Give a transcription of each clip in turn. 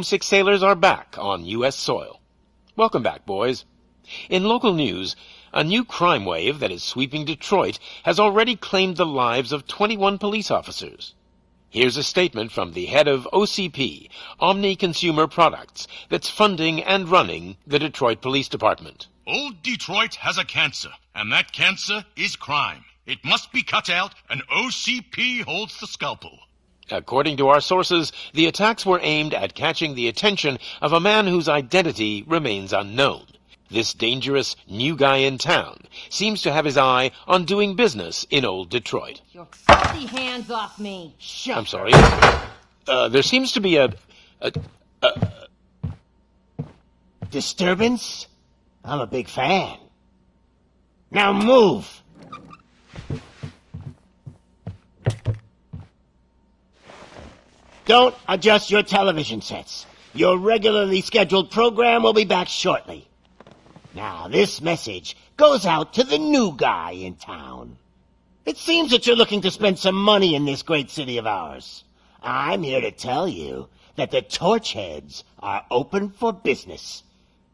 6 sailors are back on U.S. soil. Welcome back, boys. In local news, a new crime wave that is sweeping Detroit has already claimed the lives of 21 police officers. Here's a statement from the head of OCP, Omni Consumer Products, that's funding and running the Detroit Police Department. Old Detroit has a cancer, and that cancer is crime. It must be cut out, and OCP holds the scalpel. According to our sources, the attacks were aimed at catching the attention of a man whose identity remains unknown. This dangerous new guy in town seems to have his eye on doing business in old Detroit. Your filthy hands off me! I'm sorry. There seems to be a disturbance? I'm a big fan. Now move! Don't adjust your television sets. Your regularly scheduled program will be back shortly. Now, this message goes out to the new guy in town. It seems that you're looking to spend some money in this great city of ours. I'm here to tell you that the Torchheads are open for business.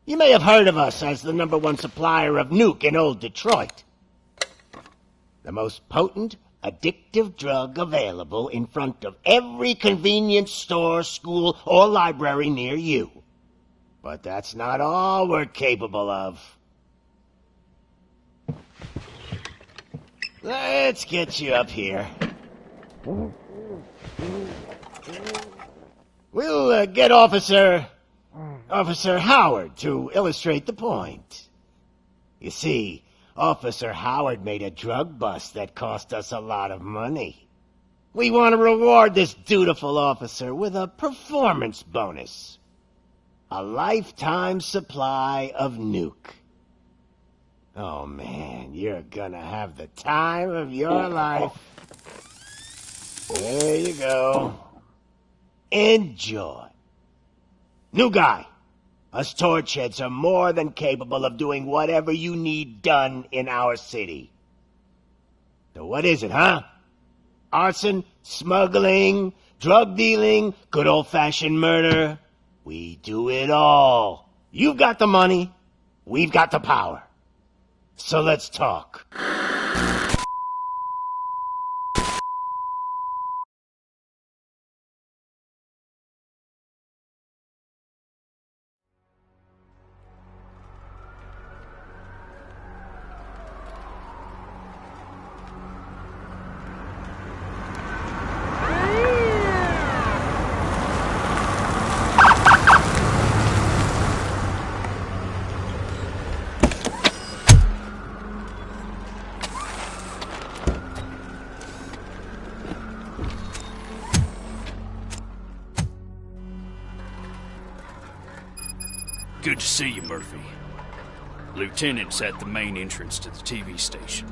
You may have heard of us as the #1 supplier of nuke in old Detroit. The most potent, addictive drug available in front of every convenience store, school, or library near you. But that's not all we're capable of. Let's get you up here. We'll get Officer Howard to illustrate the point. You see, Officer Howard made a drug bust that cost us a lot of money. We want to reward this dutiful officer with a performance bonus. A lifetime supply of nuke. Oh man, you're gonna have the time of your life. There you go. Enjoy. New guy. Us Torchheads are more than capable of doing whatever you need done in our city. So what is it, huh? Arson, smuggling, drug dealing, good old-fashioned murder. We do it all. You've got the money, we've got the power. So let's talk. Good to see you, Murphy. Lieutenant's at the main entrance to the TV station.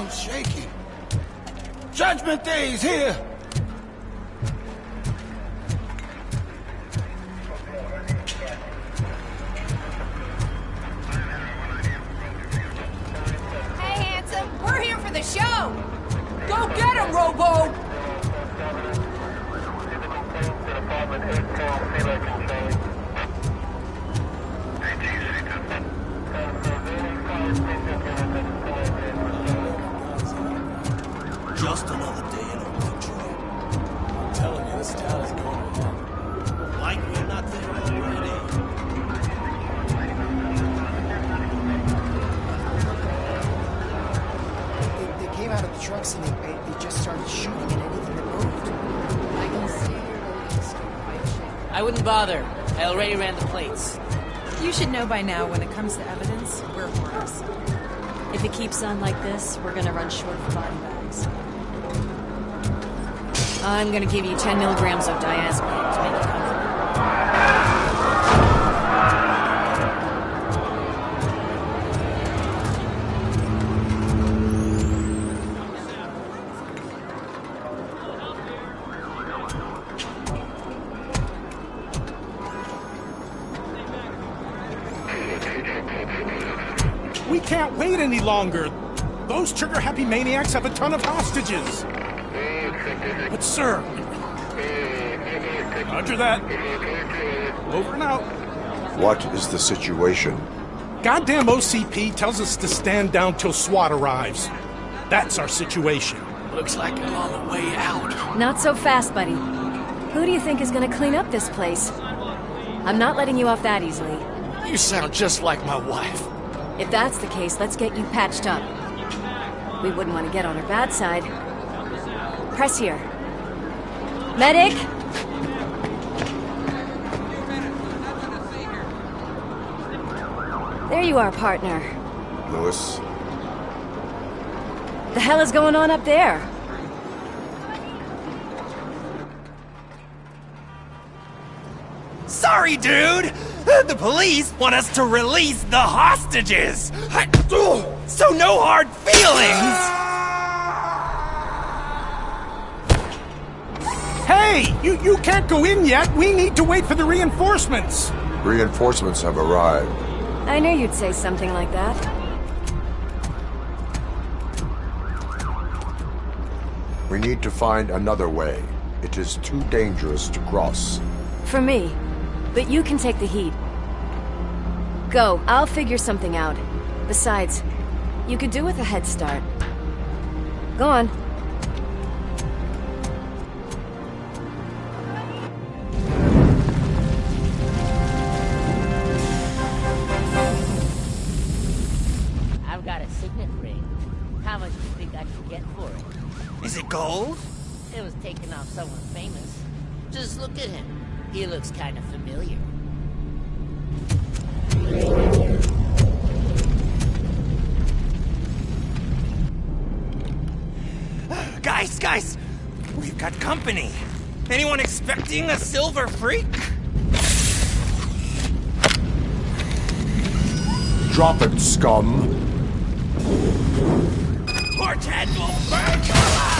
Shaking. Judgment Day is here. Hey, handsome, we're here for the show. Go get him, Robo! Just another day in old Detroit. I'm telling you, this town is going to hell. Like we're not there already. They came out of the trucks and they just started shooting at anything that moved. I can see you're ready to start quite shaking. I wouldn't bother. I already ran the plates. You should know by now when it comes to evidence, we're hoarders. If it keeps on like this, we're gonna run short of body bags. I'm gonna give you 10 milligrams of diazepam to make you comfortable. We can't wait any longer. Those trigger-happy maniacs have a ton of hostages. But, sir... Roger that. Over and out. What is the situation? Goddamn OCP tells us to stand down till SWAT arrives. That's our situation. Looks like I'm on the way out. Not so fast, buddy. Who do you think is gonna clean up this place? I'm not letting you off that easily. You sound just like my wife. If that's the case, let's get you patched up. We wouldn't want to get on her bad side. Press here. Medic! There you are, partner. Lewis? The hell is going on up there? Sorry, dude! The police want us to release the hostages! So no hard feelings! Hey! You can't go in yet! We need to wait for the reinforcements! Reinforcements have arrived. I knew you'd say something like that. We need to find another way. It is too dangerous to cross. For me. But you can take the heat. Go, I'll figure something out. Besides, you could do with a head start. Go on. I've got a signet ring. How much do you think I can get for it? Is it gold? It was taken off someone famous. Just look at him. He looks kind of familiar. Guys! We've got company. Anyone expecting a silver freak? Drop it, scum. Porthead will burn you alive!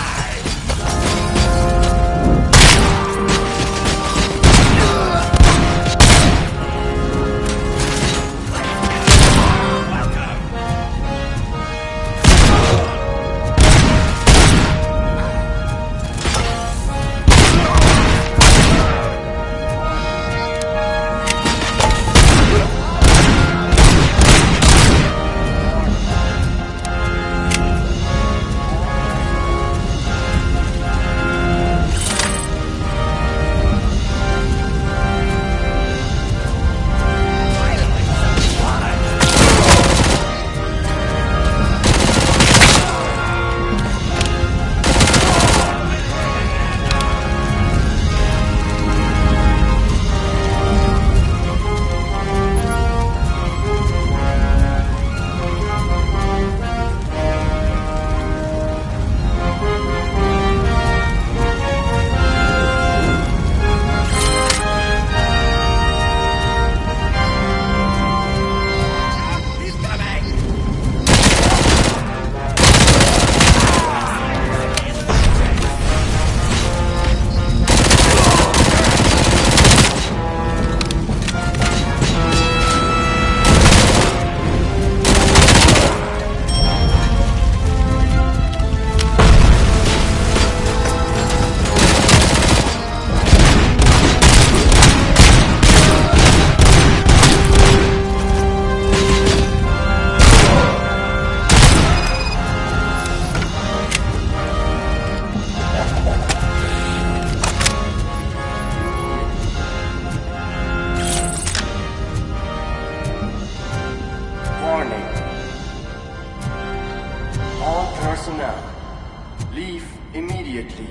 Leave immediately.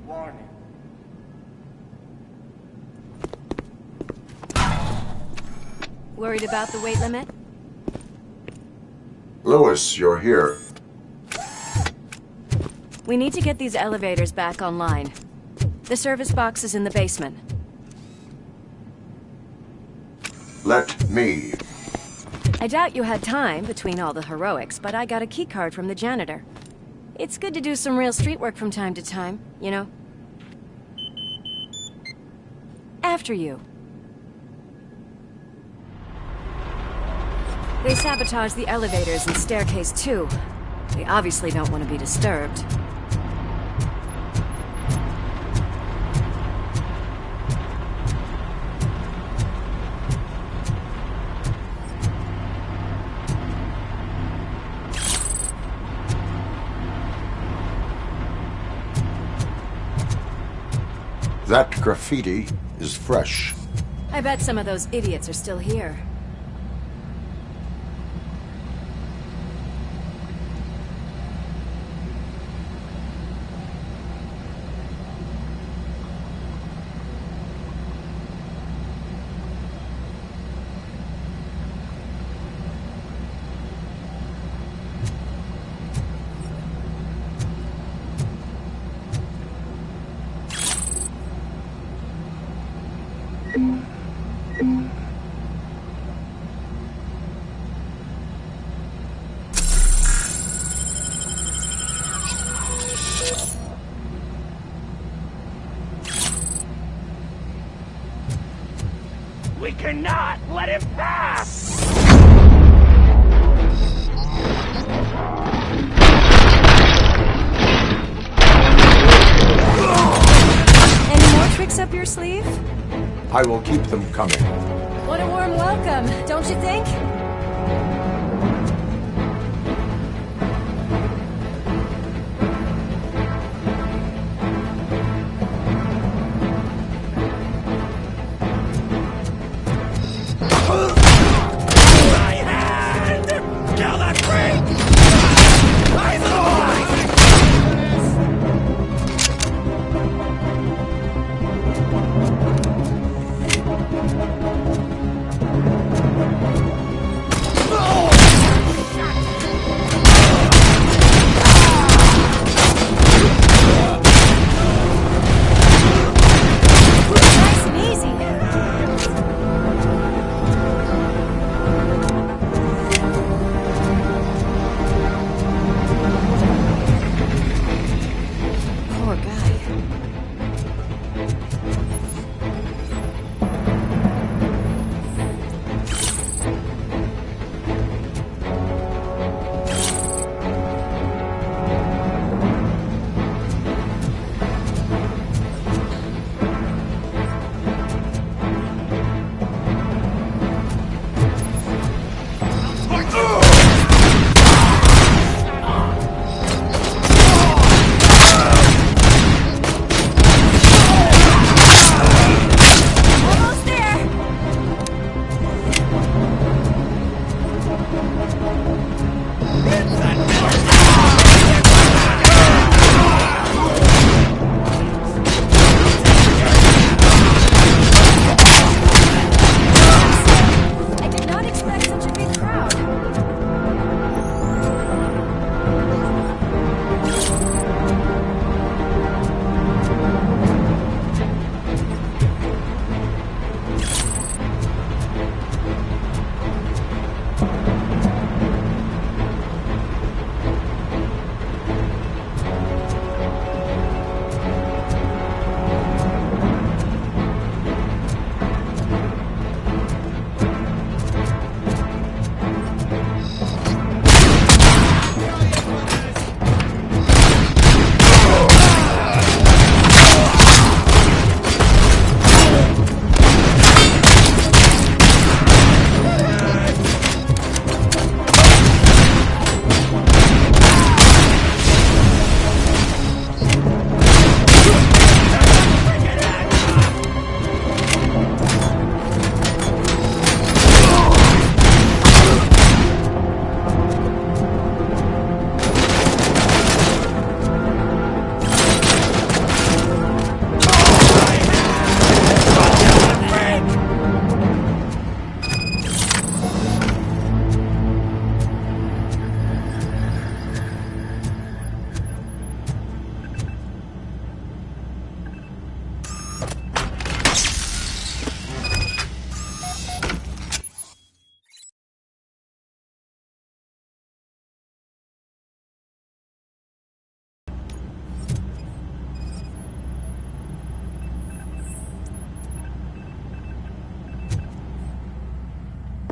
Warning. Worried about the weight limit? Lewis, you're here. We need to get these elevators back online. The service box is in the basement. Let me. I doubt you had time between all the heroics, but I got a keycard from the janitor. It's good to do some real street work from time to time, you know? After you. They sabotaged the elevators and staircase too. They obviously don't want to be disturbed. That graffiti is fresh. I bet some of those idiots are still here. We cannot let him pass! Any more tricks up your sleeve? I will keep them coming. What a warm welcome, don't you think?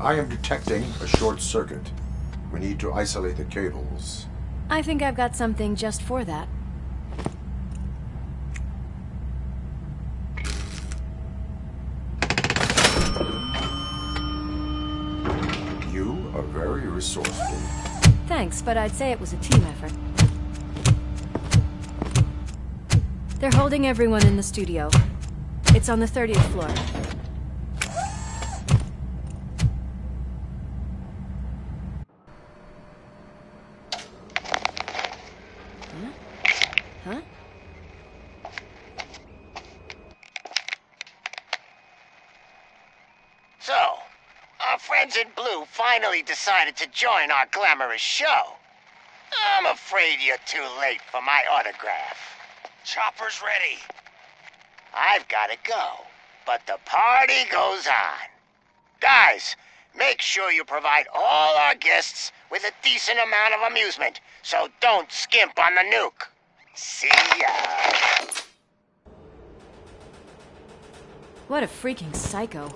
I am detecting a short circuit. We need to isolate the cables. I think I've got something just for that. You are very resourceful. Thanks, but I'd say it was a team effort. They're holding everyone in the studio. It's on the 30th floor. Huh? So, our friends in blue finally decided to join our glamorous show. I'm afraid you're too late for my autograph. Chopper's ready. I've gotta go, but the party goes on. Guys, make sure you provide all our guests with a decent amount of amusement, so don't skimp on the nuke. See ya. What a freaking psycho.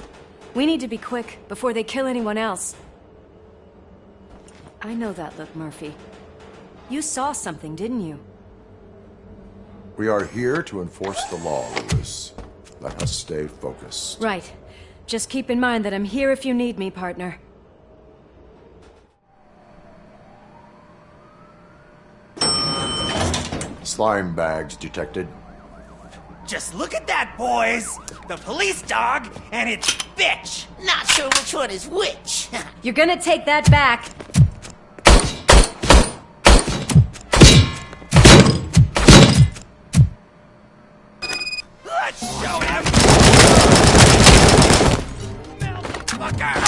We need to be quick, before they kill anyone else. I know that look, Murphy. You saw something, didn't you? We are here to enforce the law, Lewis. Let us stay focused. Right. Just keep in mind that I'm here if you need me, partner. Slime bags detected. Just look at that, boys! The police dog and its bitch! Not sure which one is which. You're gonna take that back. Let's show him! Motherfucker!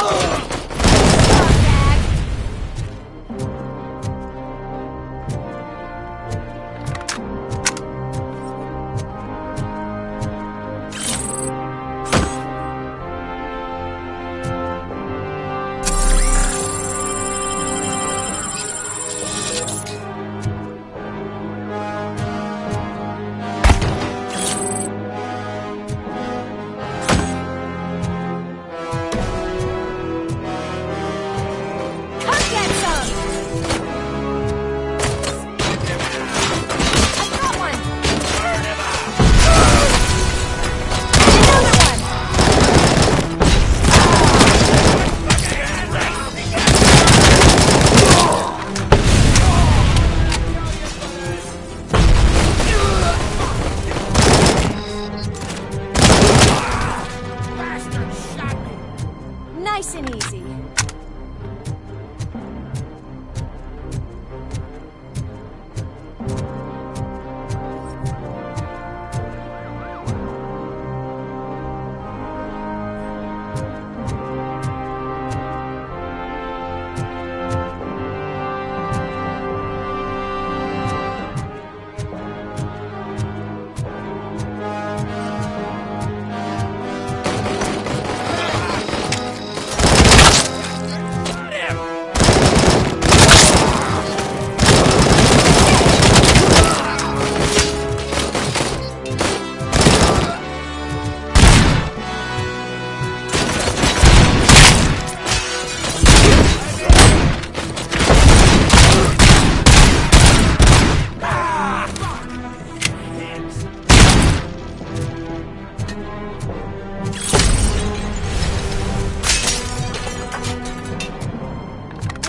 Nice and easy.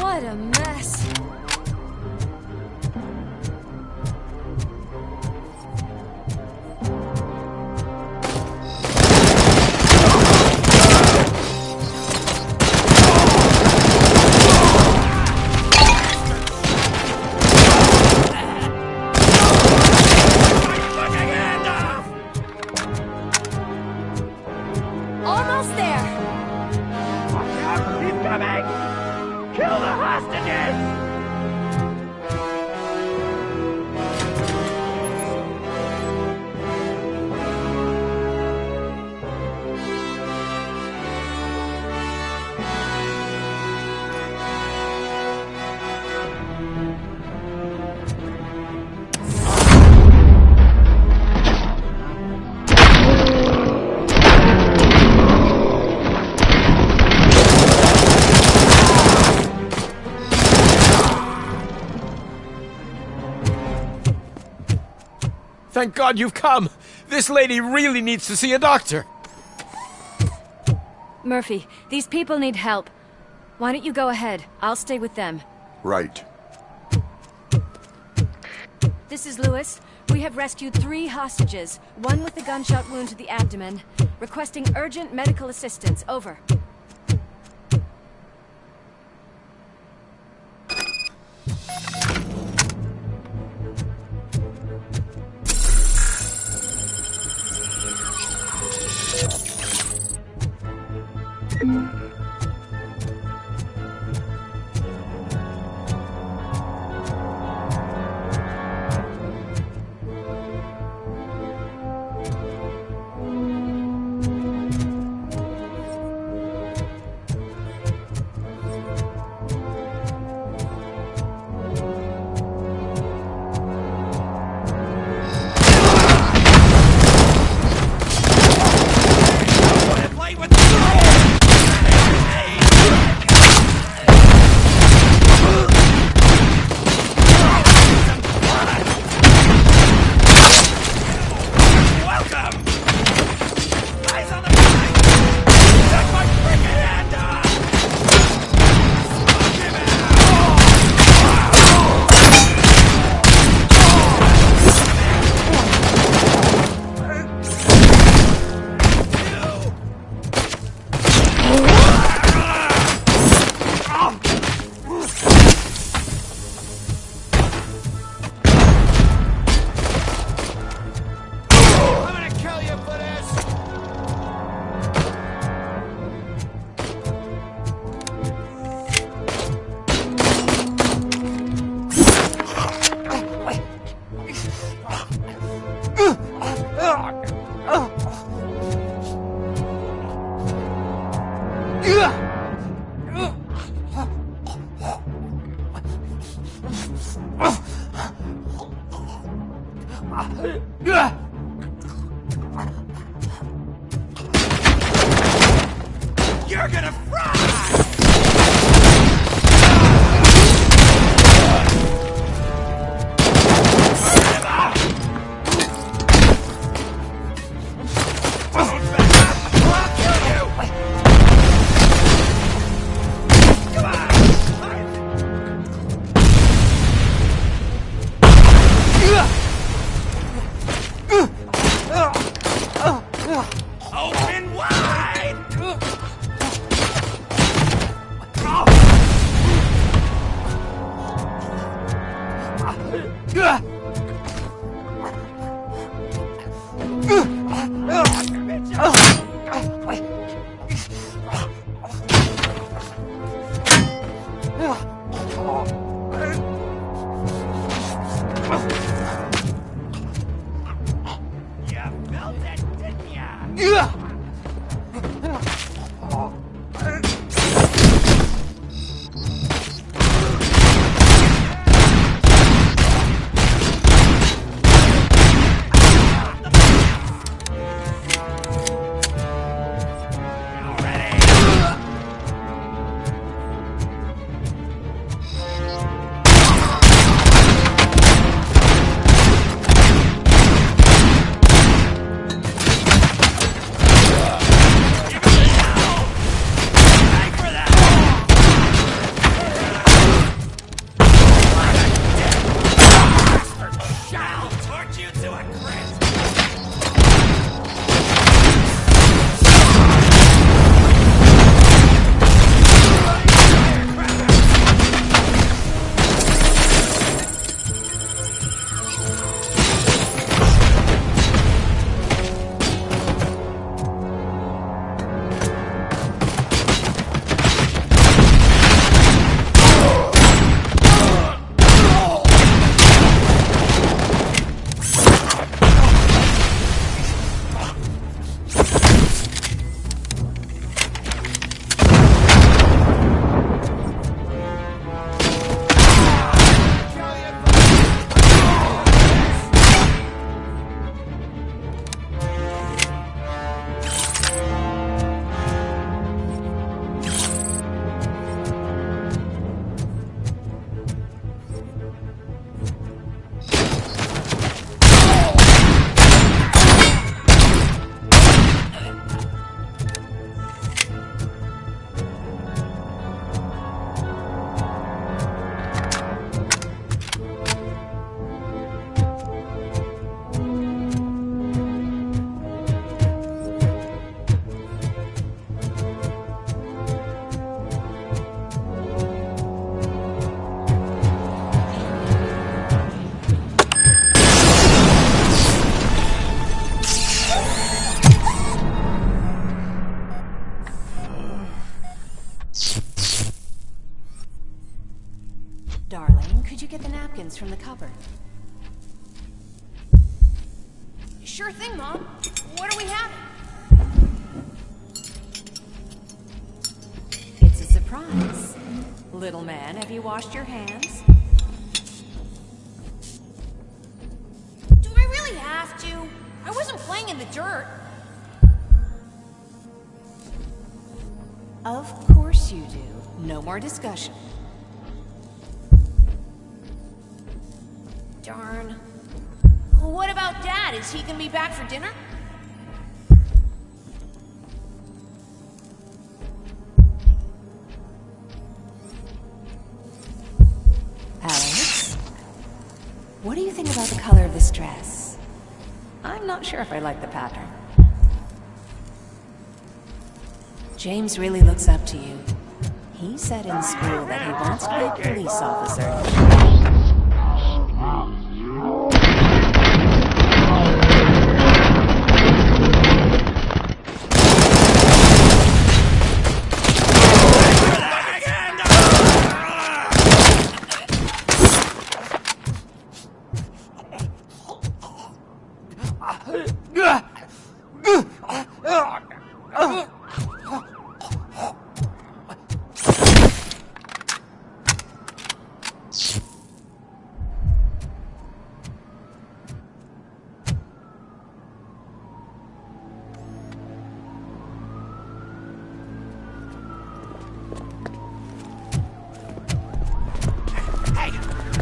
What a mess. Almost there. Watch out! He's coming! Kill the hostages! Thank God you've come. This lady really needs to see a doctor. Murphy, these people need help. Why don't you go ahead? I'll stay with them. Right. This is Lewis. We have rescued 3 hostages, one with a gunshot wound to the abdomen. Requesting urgent medical assistance. Over. You're gonna fry! Darling, could you get the napkins from the cupboard? Sure thing, Mom. What are we having? It's a surprise. Little man, have you washed your hands? Do I really have to? I wasn't playing in the dirt. Of course you do. No more discussion. Darn. What about Dad? Is he gonna be back for dinner? Alex? What do you think about the color of this dress? I'm not sure if I like the pattern. James really looks up to you. He said in school that he wants to be a police officer.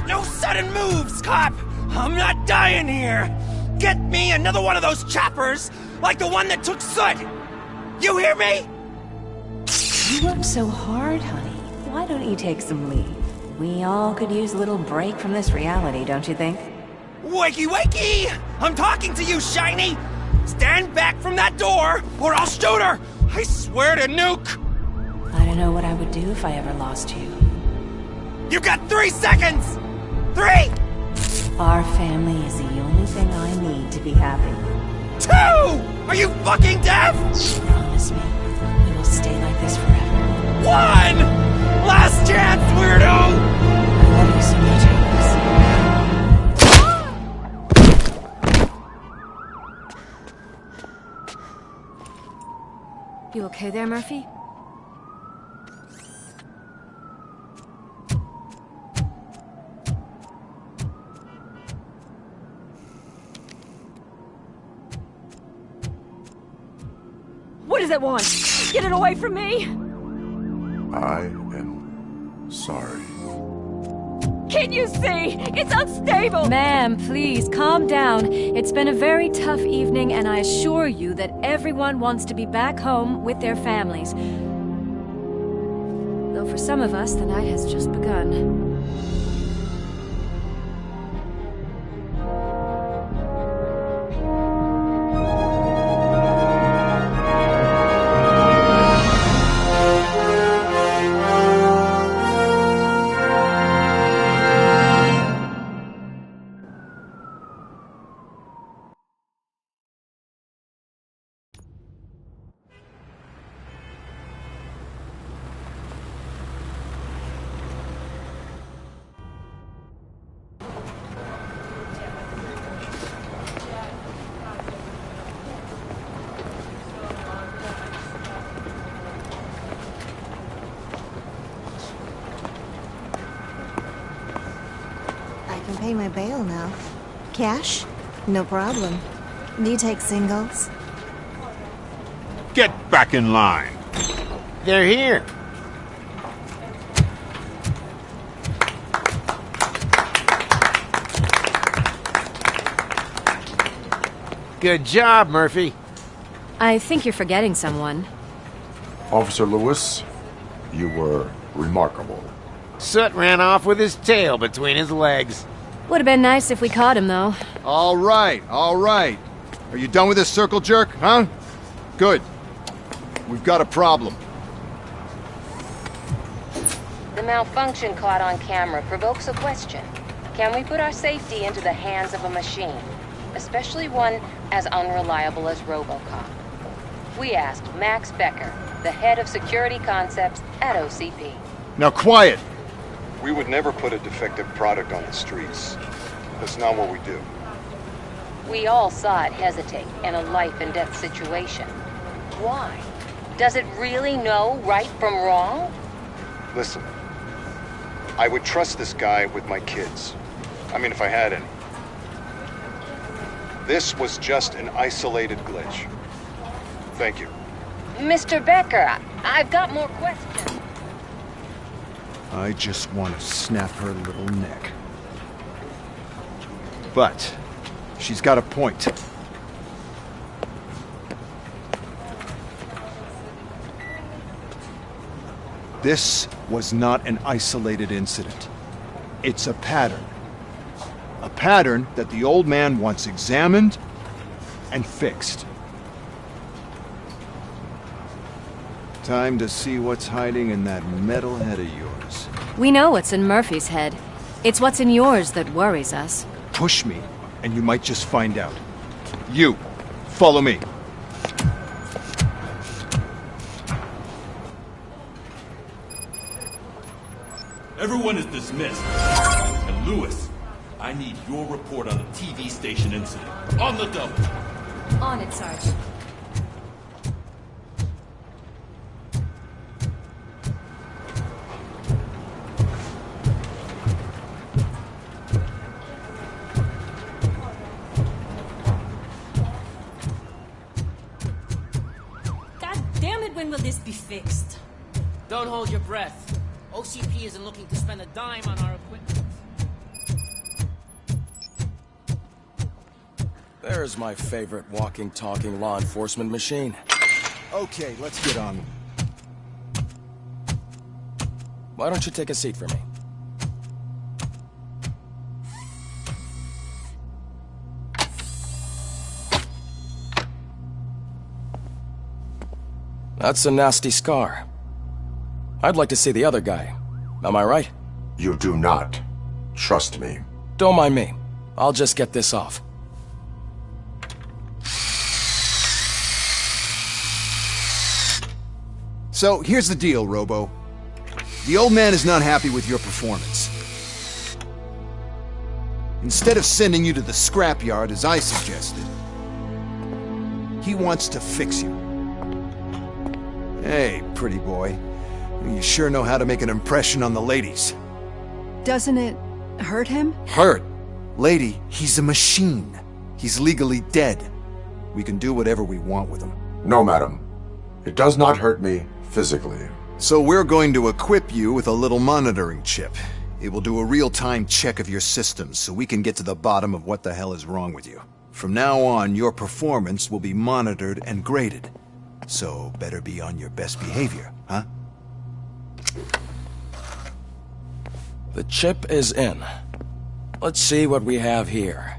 No sudden moves, cop! I'm not dying here! Get me another one of those choppers, like the one that took Soot! You hear me? You work so hard, honey. Why don't you take some leave? We all could use a little break from this reality, don't you think? Wakey wakey! I'm talking to you, Shiny! Stand back from that door, or I'll shoot her! I swear to nuke! I don't know what I would do if I ever lost you. You got 3 seconds! 3! Our family is the only thing I need to be happy. 2! Are you fucking deaf? Promise me, we will stay like this forever. 1! Last chance, weirdo! I love you so much, Alex. You okay there, Murphy? What does it want? Get it away from me! I am sorry. Can't you see? It's unstable! Ma'am, please, calm down. It's been a very tough evening, and I assure you that everyone wants to be back home with their families. Though for some of us, the night has just begun. I can pay my bail now. Cash? No problem. Do you take singles? Get back in line. They're here. Good job, Murphy. I think you're forgetting someone. Officer Lewis, you were remarkable. Soot ran off with his tail between his legs. Would have been nice if we caught him, though. All right, all right. Are you done with this circle jerk, huh? Good. We've got a problem. The malfunction caught on camera provokes a question. Can we put our safety into the hands of a machine? Especially one as unreliable as Robo Cop. We asked Max Becker, the head of security concepts at OCP. Now quiet! We would never put a defective product on the streets. That's not what we do. We all saw it hesitate in a life-and-death situation. Why? Does it really know right from wrong? Listen, I would trust this guy with my kids. I mean, if I had any. This was just an isolated glitch. Thank you. Mr. Becker, I've got more questions. I just want to snap her little neck. But she's got a point. This was not an isolated incident. It's a pattern. A pattern that the old man wants examined and fixed. Time to see what's hiding in that metal head of yours. We know what's in Murphy's head. It's what's in yours that worries us. Push me, and you might just find out. You, follow me. Everyone is dismissed. And Lewis, I need your report on the TV station incident. On the double. On it, Sarge. God damn it, when will this be fixed? Don't hold your breath. OCP isn't looking to spend a dime on our equipment. There's my favorite walking, talking law enforcement machine. Okay, let's get on. Why don't you take a seat for me? That's a nasty scar. I'd like to see the other guy. Am I right? You do not. Trust me. Don't mind me. I'll just get this off. So, here's the deal, Robo. The old man is not happy with your performance. Instead of sending you to the scrapyard, as I suggested, he wants to fix you. Hey, pretty boy. You sure know how to make an impression on the ladies. Doesn't it hurt him? Hurt? Lady, he's a machine. He's legally dead. We can do whatever we want with him. No, madam. It does not hurt me physically. So we're going to equip you with a little monitoring chip. It will do a real-time check of your systems so we can get to the bottom of what the hell is wrong with you. From now on, your performance will be monitored and graded. So better be on your best behavior, huh? The chip is in. Let's see what we have here.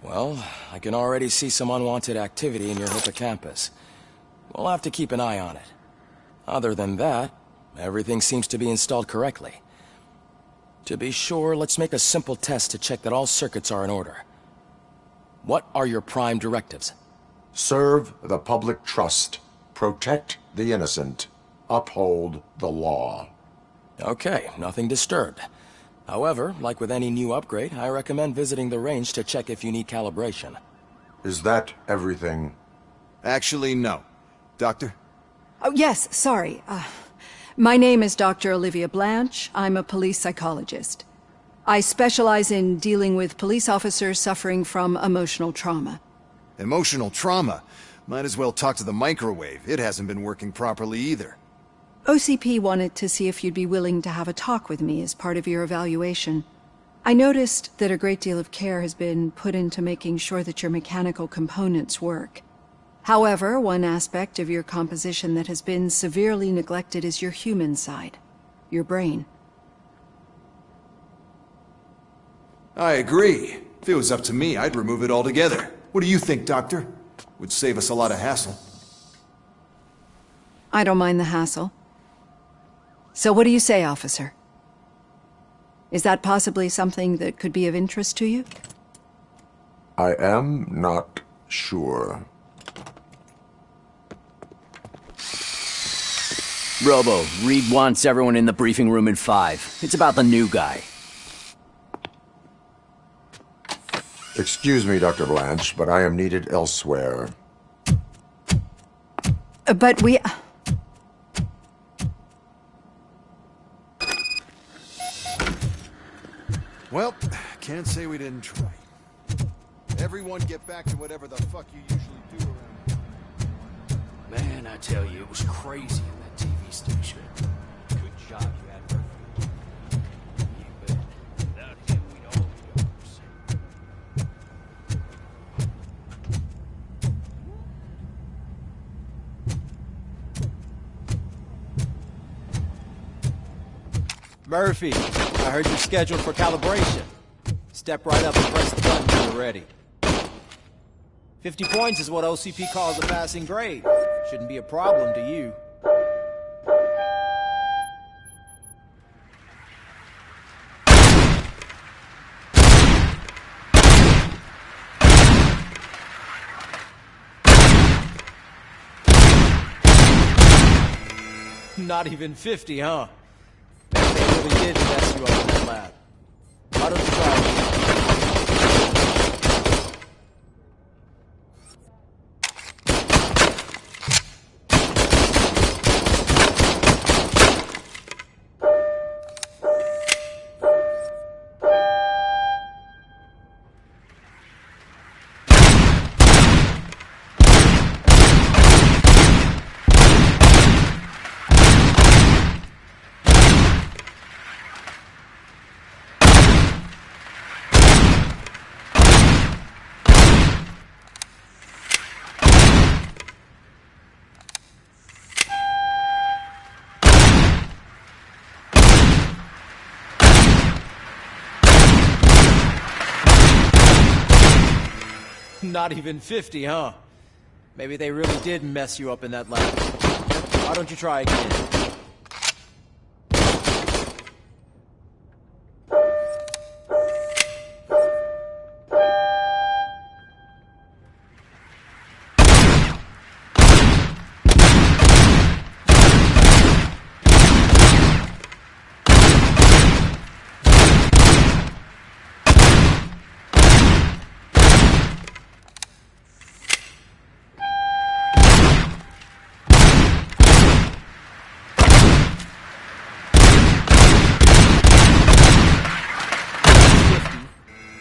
Well, I can already see some unwanted activity in your hippocampus. We'll have to keep an eye on it. Other than that, everything seems to be installed correctly. To be sure, let's make a simple test to check that all circuits are in order. What are your prime directives? Serve the public trust. Protect the innocent. Uphold the law. Okay, nothing disturbed. However, like with any new upgrade, I recommend visiting the range to check if you need calibration. Is that everything? Actually, no. Doctor, Oh, yes, sorry. My name is Dr. Olivia Blanche. I'm a police psychologist. I specialize in dealing with police officers suffering from emotional trauma. Emotional trauma? Might as well talk to the microwave. It hasn't been working properly either. OCP wanted to see if you'd be willing to have a talk with me as part of your evaluation. I noticed that a great deal of care has been put into making sure that your mechanical components work. However, one aspect of your composition that has been severely neglected is your human side, your brain. I agree. If it was up to me, I'd remove it altogether. What do you think, Doctor? Would save us a lot of hassle. I don't mind the hassle. So what do you say, officer? Is that possibly something that could be of interest to you? I am not sure. Robo, Reed wants everyone in the briefing room in 5. It's about the new guy. Excuse me, Dr. Blanche, but I am needed elsewhere. But we... Well, can't say we didn't try. Everyone get back to whatever the fuck you usually do around. Man, I tell you, it was crazy in that TV station. Good job you had Murphy. You bet. Without him, we'd all be ours. Murphy, I heard you're scheduled for calibration. Step right up and press the button when you're ready. 50 points is what OCP calls a passing grade. Shouldn't be a problem to you. Not even 50, huh? Maybe they really did mess you up in that lab. Why don't you try it? Not even 50, huh? Maybe they really did mess you up in that lab. Why don't you try again?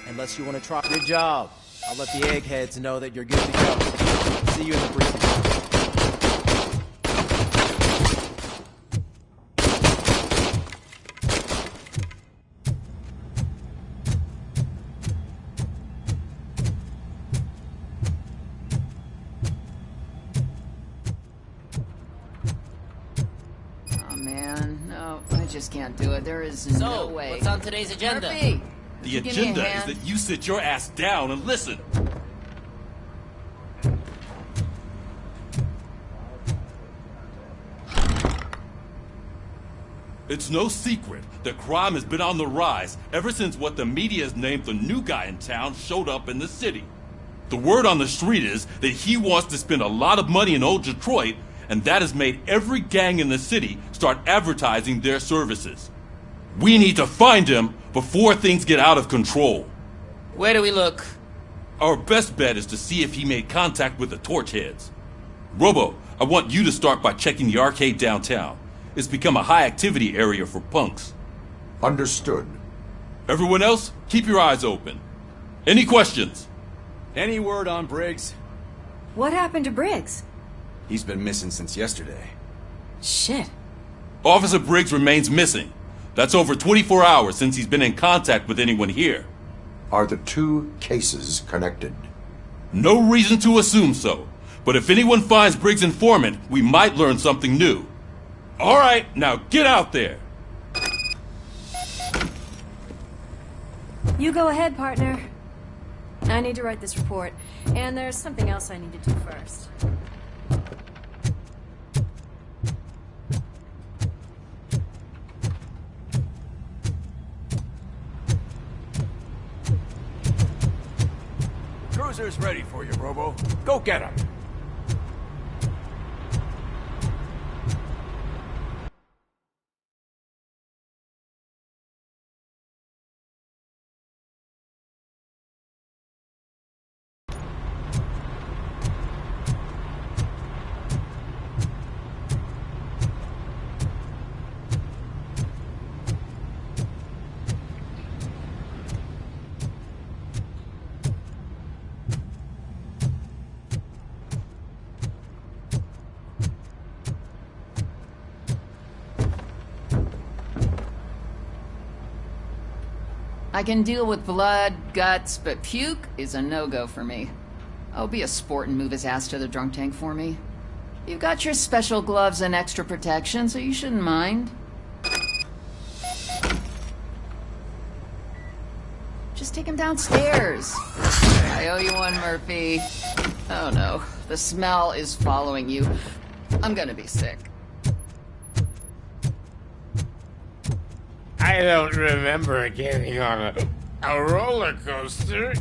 Unless you want to try. Good job. I'll let the eggheads know that you're good to go. See you in the briefing room. Oh man, no, I just can't do it. There is no way. What's on today's agenda? Murphy, The agenda is that you sit your ass down and listen. It's no secret that crime has been on the rise ever since what the media has named the new guy in town showed up in the city. The word on the street is that he wants to spend a lot of money in old Detroit, and that has made every gang in the city start advertising their services. We need to find him before things get out of control. Where do we look? Our best bet is to see if he made contact with the torch heads. Robo, I want you to start by checking the arcade downtown. It's become a high-activity area for punks. Understood. Everyone else, keep your eyes open. Any questions? Any word on Briggs? What happened to Briggs? He's been missing since yesterday. Shit. Officer Briggs remains missing. That's over 24 hours since he's been in contact with anyone here. Are the two cases connected? No reason to assume so. But if anyone finds Briggs' informant, we might learn something new. All right, now get out there. You go ahead, partner. I need to write this report, and there's something else I need to do first. Cruiser's ready for you, Robo. Go get him. I can deal with blood, guts, but puke is a no-go for me. Oh, be a sport and move his ass to the drunk tank for me. You've got your special gloves and extra protection, so you shouldn't mind. Just take him downstairs. I owe you one, Murphy. Oh no, the smell is following you. I'm gonna be sick. I don't remember getting on a roller coaster.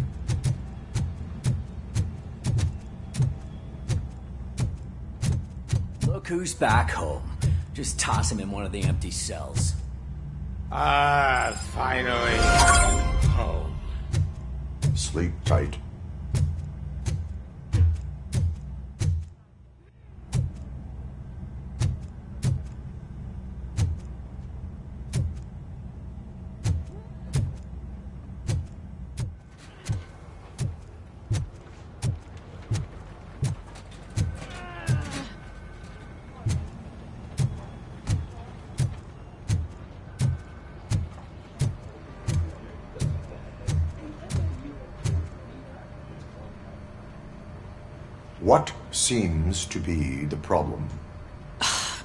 Look who's back home. Just toss him in one of the empty cells. Finally. Home. Sleep tight. What seems to be the problem?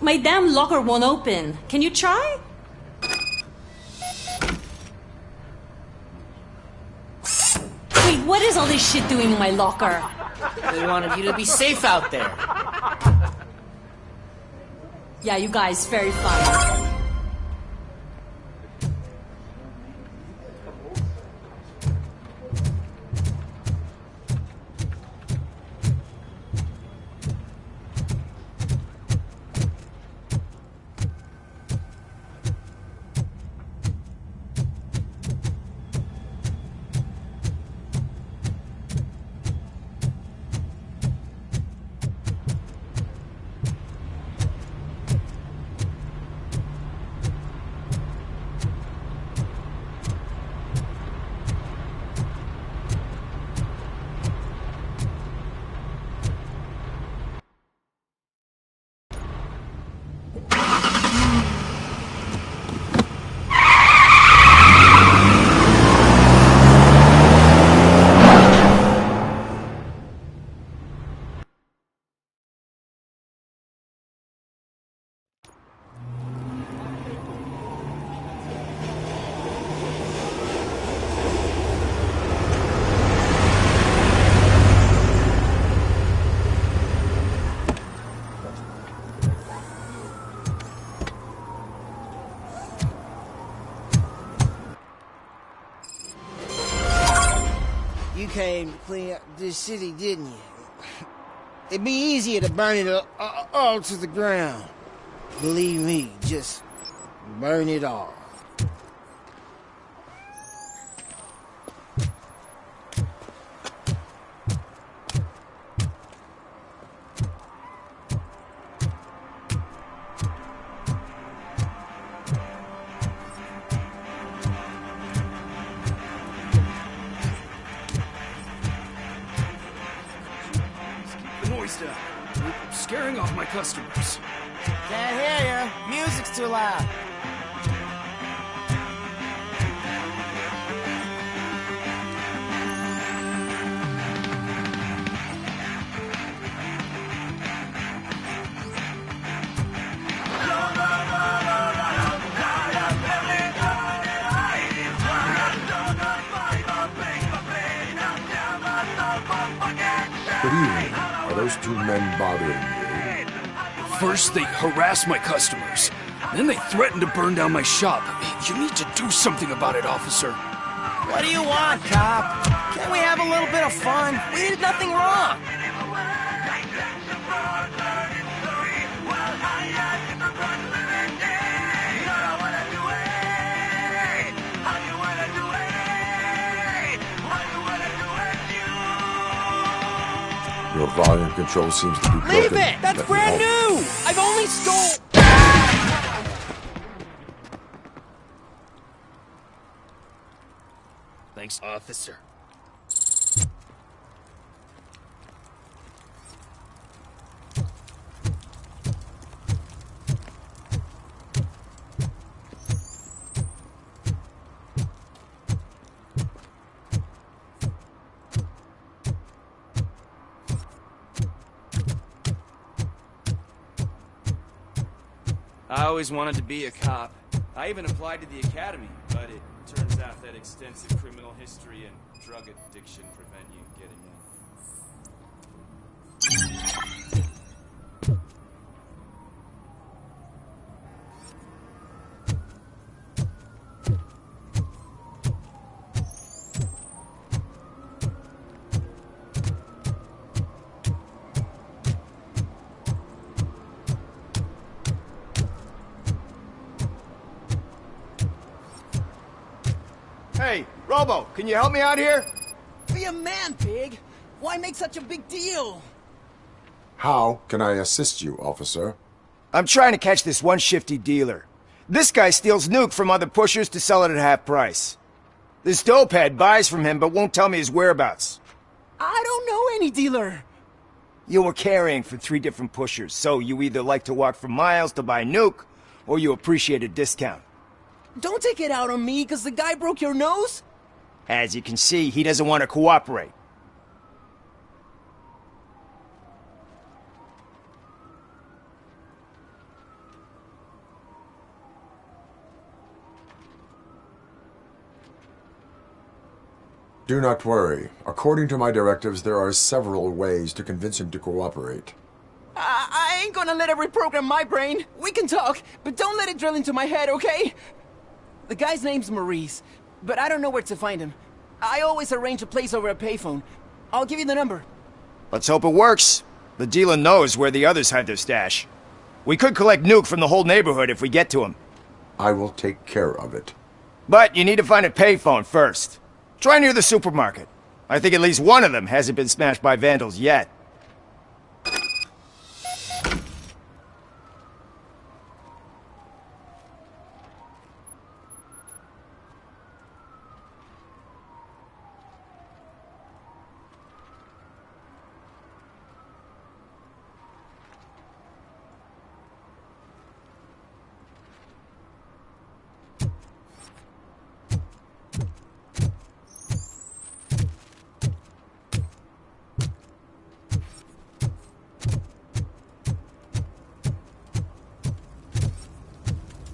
My damn locker won't open. Can you try? Wait, what is all this shit doing in my locker? We wanted you to be safe out there. Yeah, you guys, very fun. You came to clean up this city, didn't you? It'd be easier to burn it all to the ground. Believe me, just burn it all. customers. Can't hear you. Music's too loud. Good evening. Are those two men bothering you? First, they harass my customers. Then they threaten to burn down my shop. You need to do something about it, officer. What do you want, cop? Can't we have a little bit of fun? We did nothing wrong. Your volume control seems to be broken. Leave it! That's Let me brand help. new! I've only stole... Thanks, officer. I always wanted to be a cop. I even applied to the academy, but it turns out that extensive criminal history and drug addiction prevent you getting in. Hey, Robo, can you help me out here? Be a man, pig. Why make such a big deal? How can I assist you, officer? I'm trying to catch this one shifty dealer. This guy steals nuke from other pushers to sell it at half price. This dopehead buys from him but won't tell me his whereabouts. I don't know any dealer. You were carrying for 3 different pushers, so you either like to walk for miles to buy nuke, or you appreciate a discount. Don't take it out on me, because the guy broke your nose? As you can see, he doesn't want to cooperate. Do not worry. According to my directives, there are several ways to convince him to cooperate. I ain't gonna let it reprogram my brain. We can talk, but don't let it drill into my head, okay? The guy's name's Maurice, but I don't know where to find him. I always arrange a place over a payphone. I'll give you the number. Let's hope it works. The dealer knows where the others hide their stash. We could collect nuke from the whole neighborhood if we get to him. I will take care of it. But you need to find a payphone first. Try near the supermarket. I think at least one of them hasn't been smashed by vandals yet.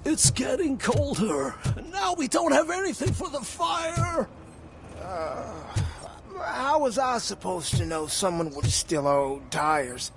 It's getting colder, and now we don't have anything for the fire. How was I supposed to know someone would steal our old tires?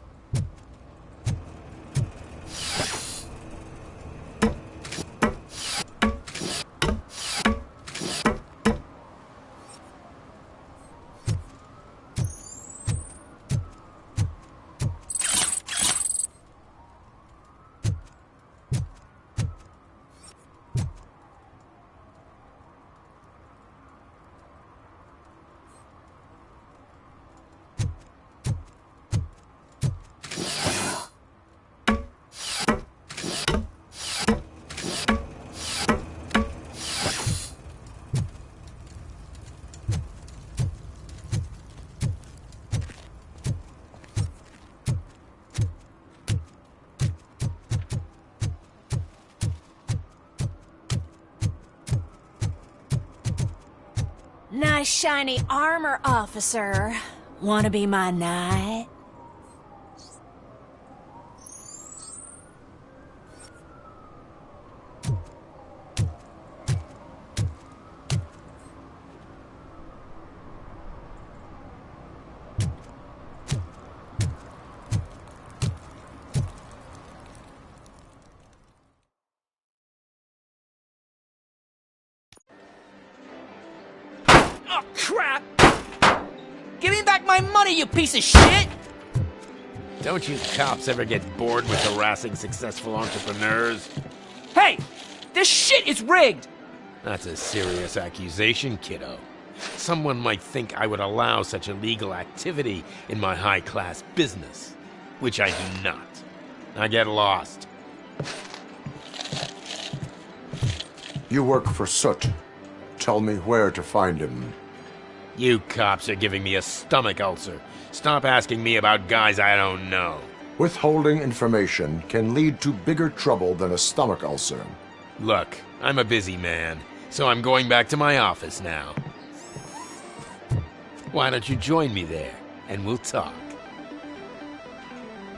Nice shiny armor, officer. Wanna be my knight? Oh, crap! Give me back my money, you piece of shit! Don't you cops ever get bored with harassing successful entrepreneurs? Hey! This shit is rigged! That's a serious accusation, kiddo. Someone might think I would allow such illegal activity in my high-class business, which I do not. I get lost. You work for Soot. Tell me where to find him. You cops are giving me a stomach ulcer. Stop asking me about guys I don't know. Withholding information can lead to bigger trouble than a stomach ulcer. Look, I'm a busy man, so I'm going back to my office now. Why don't you join me there, and we'll talk.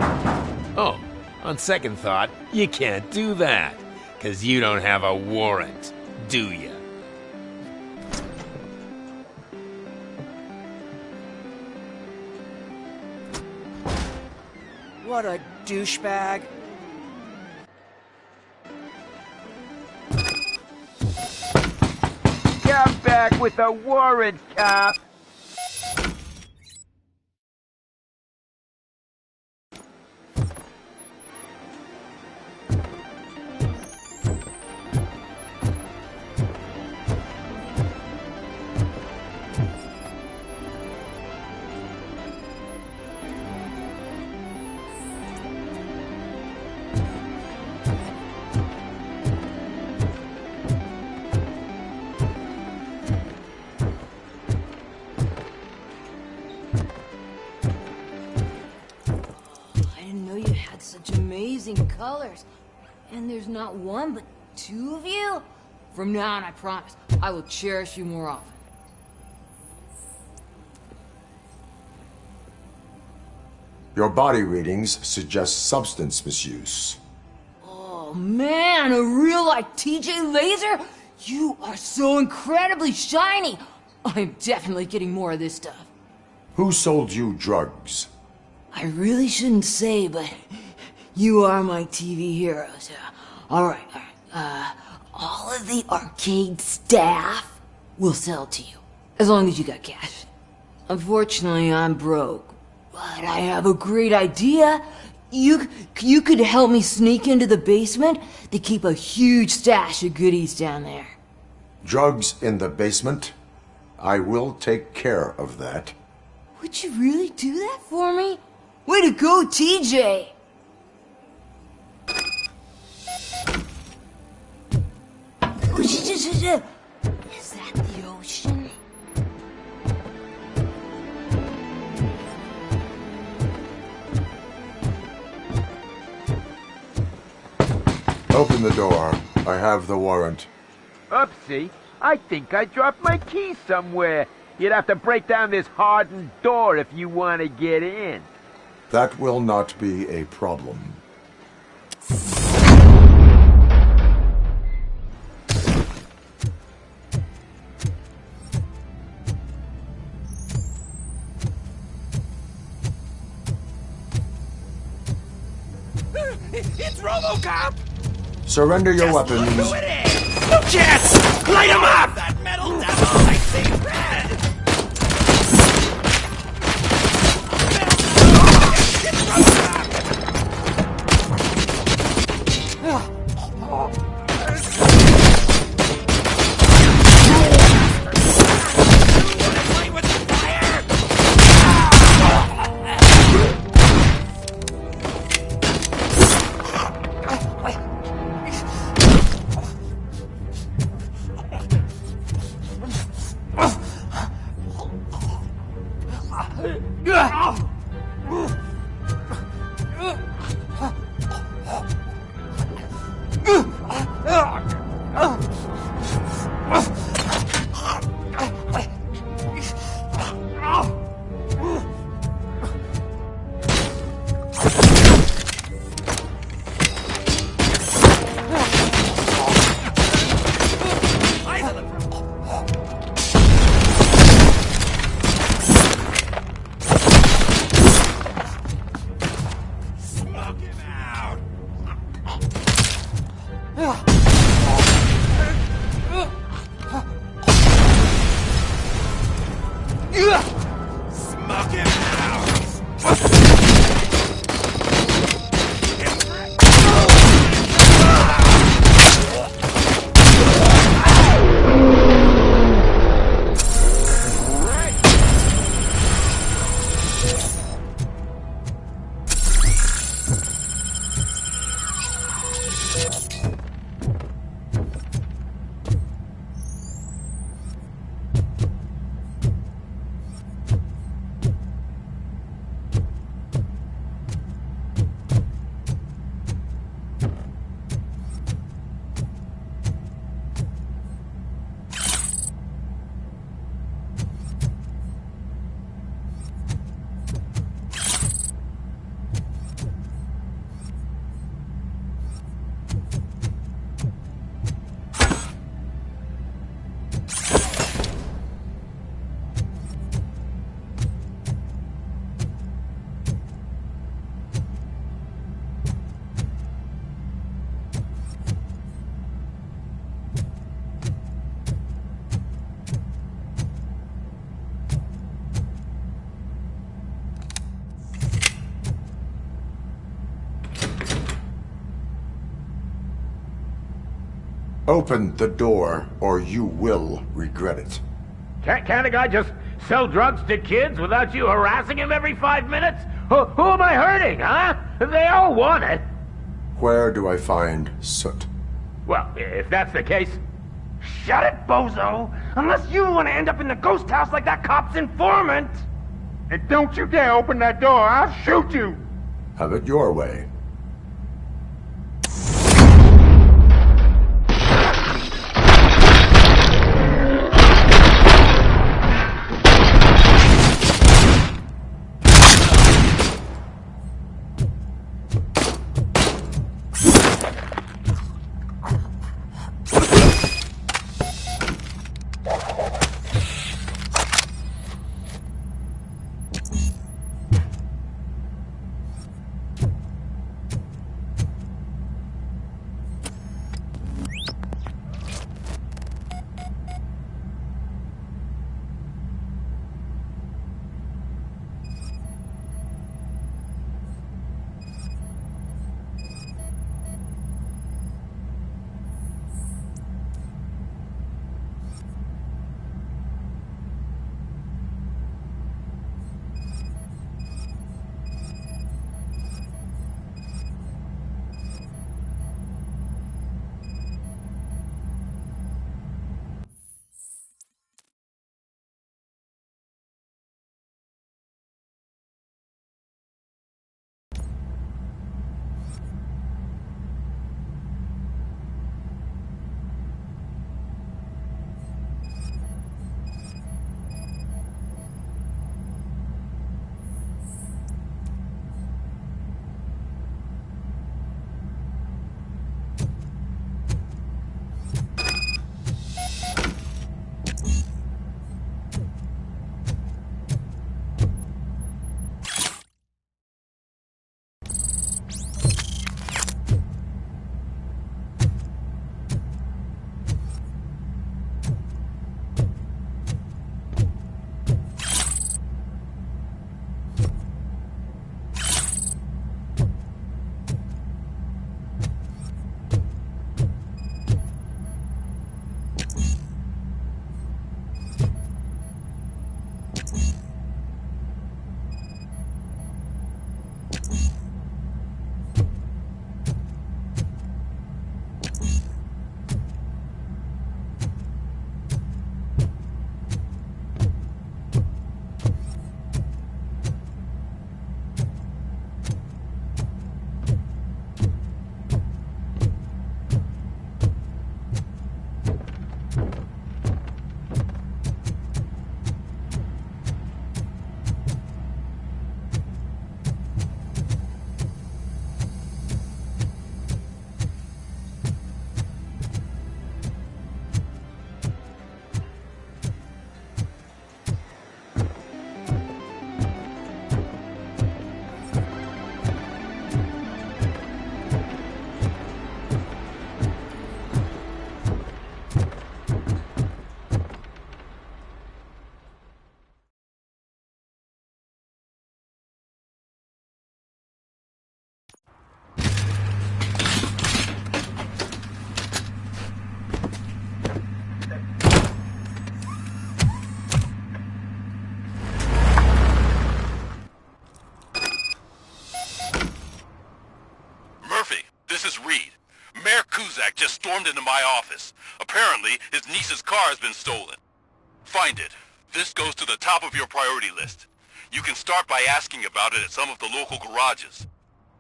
Oh, on second thought, you can't do that, 'cause you don't have a warrant, do you? What a douchebag. Come back with a warrant, cop! Such amazing colors. And there's not one, but two of you? From now on, I promise, I will cherish you more often. Your body readings suggest substance misuse. Oh man, a real like TJ Laser? You are so incredibly shiny. I'm definitely getting more of this stuff. Who sold you drugs? I really shouldn't say, but you are my TV heroes. Alright. All of the arcade staff will sell to you, as long as you got cash. Unfortunately, I'm broke, but I have a great idea. You could help me sneak into the basement. They keep a huge stash of goodies down there. Drugs in the basement? I will take care of that. Would you really do that for me? Way to go, TJ! Is that the ocean? Open the door. I have the warrant. Oopsie, I think I dropped my keys somewhere. You'd have to break down this hardened door if you want to get in. That will not be a problem. It's Robo Cop! Surrender your weapons. Look who it is! Jets! Light him up! That metal devil! I see red! Smoke him out! Open the door, or you will regret it. Can't a guy just sell drugs to kids without you harassing him every 5 minutes? Who am I hurting, huh? They all want it. Where do I find Soot? Well, if that's the case... Shut it, bozo! Unless you want to end up in the ghost house like that cop's informant! And don't you dare open that door, I'll shoot you! Have it your way. Mayor Kuzak just stormed into my office. Apparently, his niece's car has been stolen. Find it. This goes to the top of your priority list. You can start by asking about it at some of the local garages.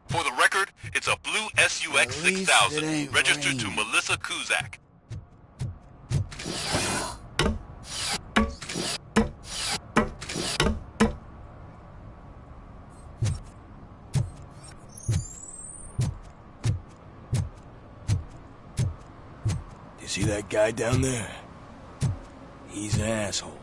For the record, it's a blue SUX 6000, registered to Melissa Kuzak. You see that guy down there? He's an asshole.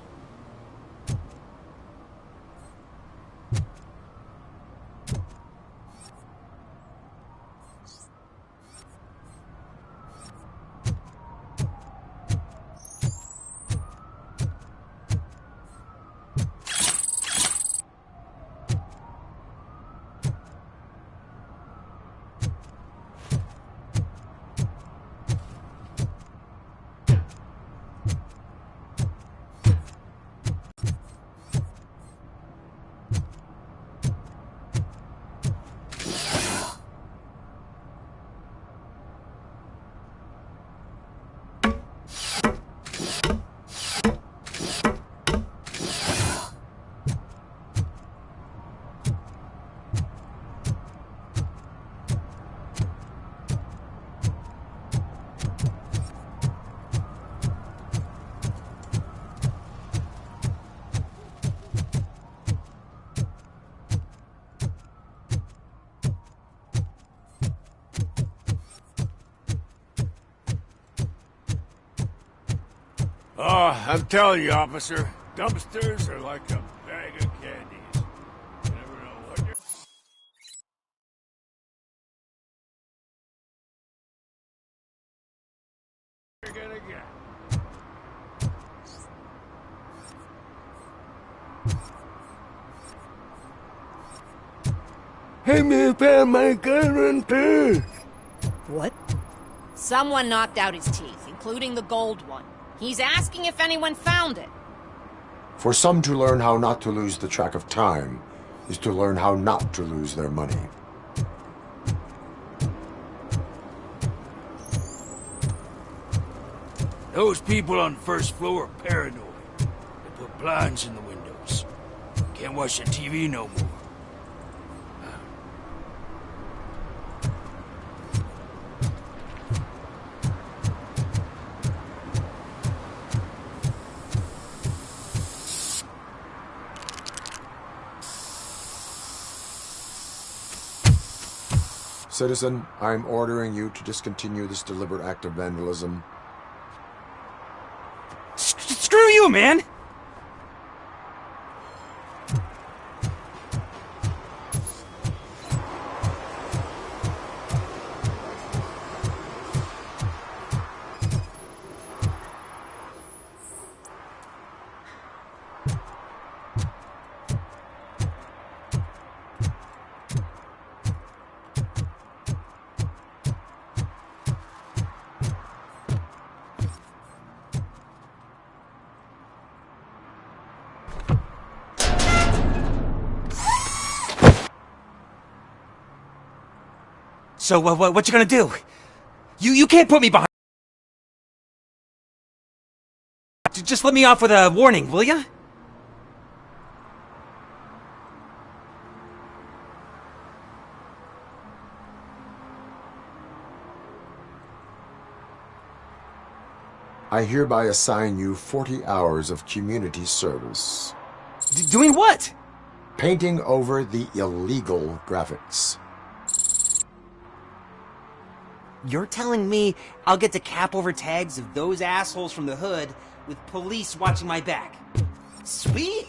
Oh, I'm telling you, officer, dumpsters are like a bag of candies. You never know what you're gonna get. Hey, me found my gun too. What? Someone knocked out his teeth, including the gold one. He's asking if anyone found it. For some to learn how not to lose the track of time is to learn how not to lose their money. Those people on the first floor are paranoid. They put blinds in the windows. Can't watch the TV no more. Citizen, I'm ordering you to discontinue this deliberate act of vandalism. Screw you, man! So, what you gonna do? You can't put me behind... Just let me off with a warning, will ya? I hereby assign you 40 hours of community service. Doing what? Painting over the illegal graphics. You're telling me I'll get to cap over tags of those assholes from the hood with police watching my back? Sweet!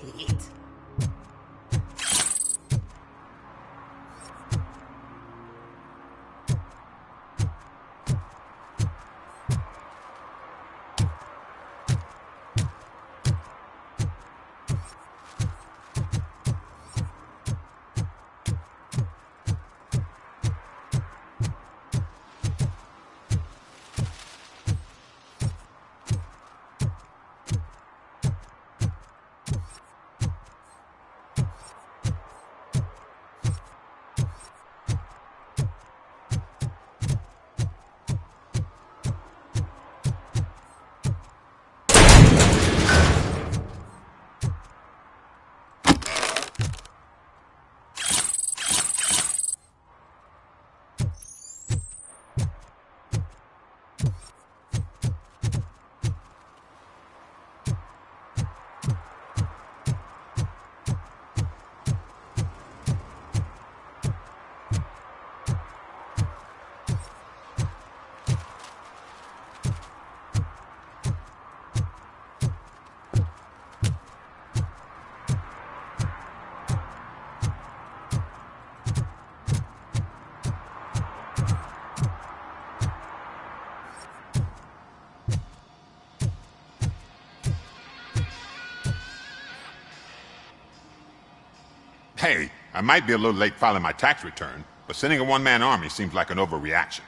I might be a little late filing my tax return, but sending a one-man army seems like an overreaction.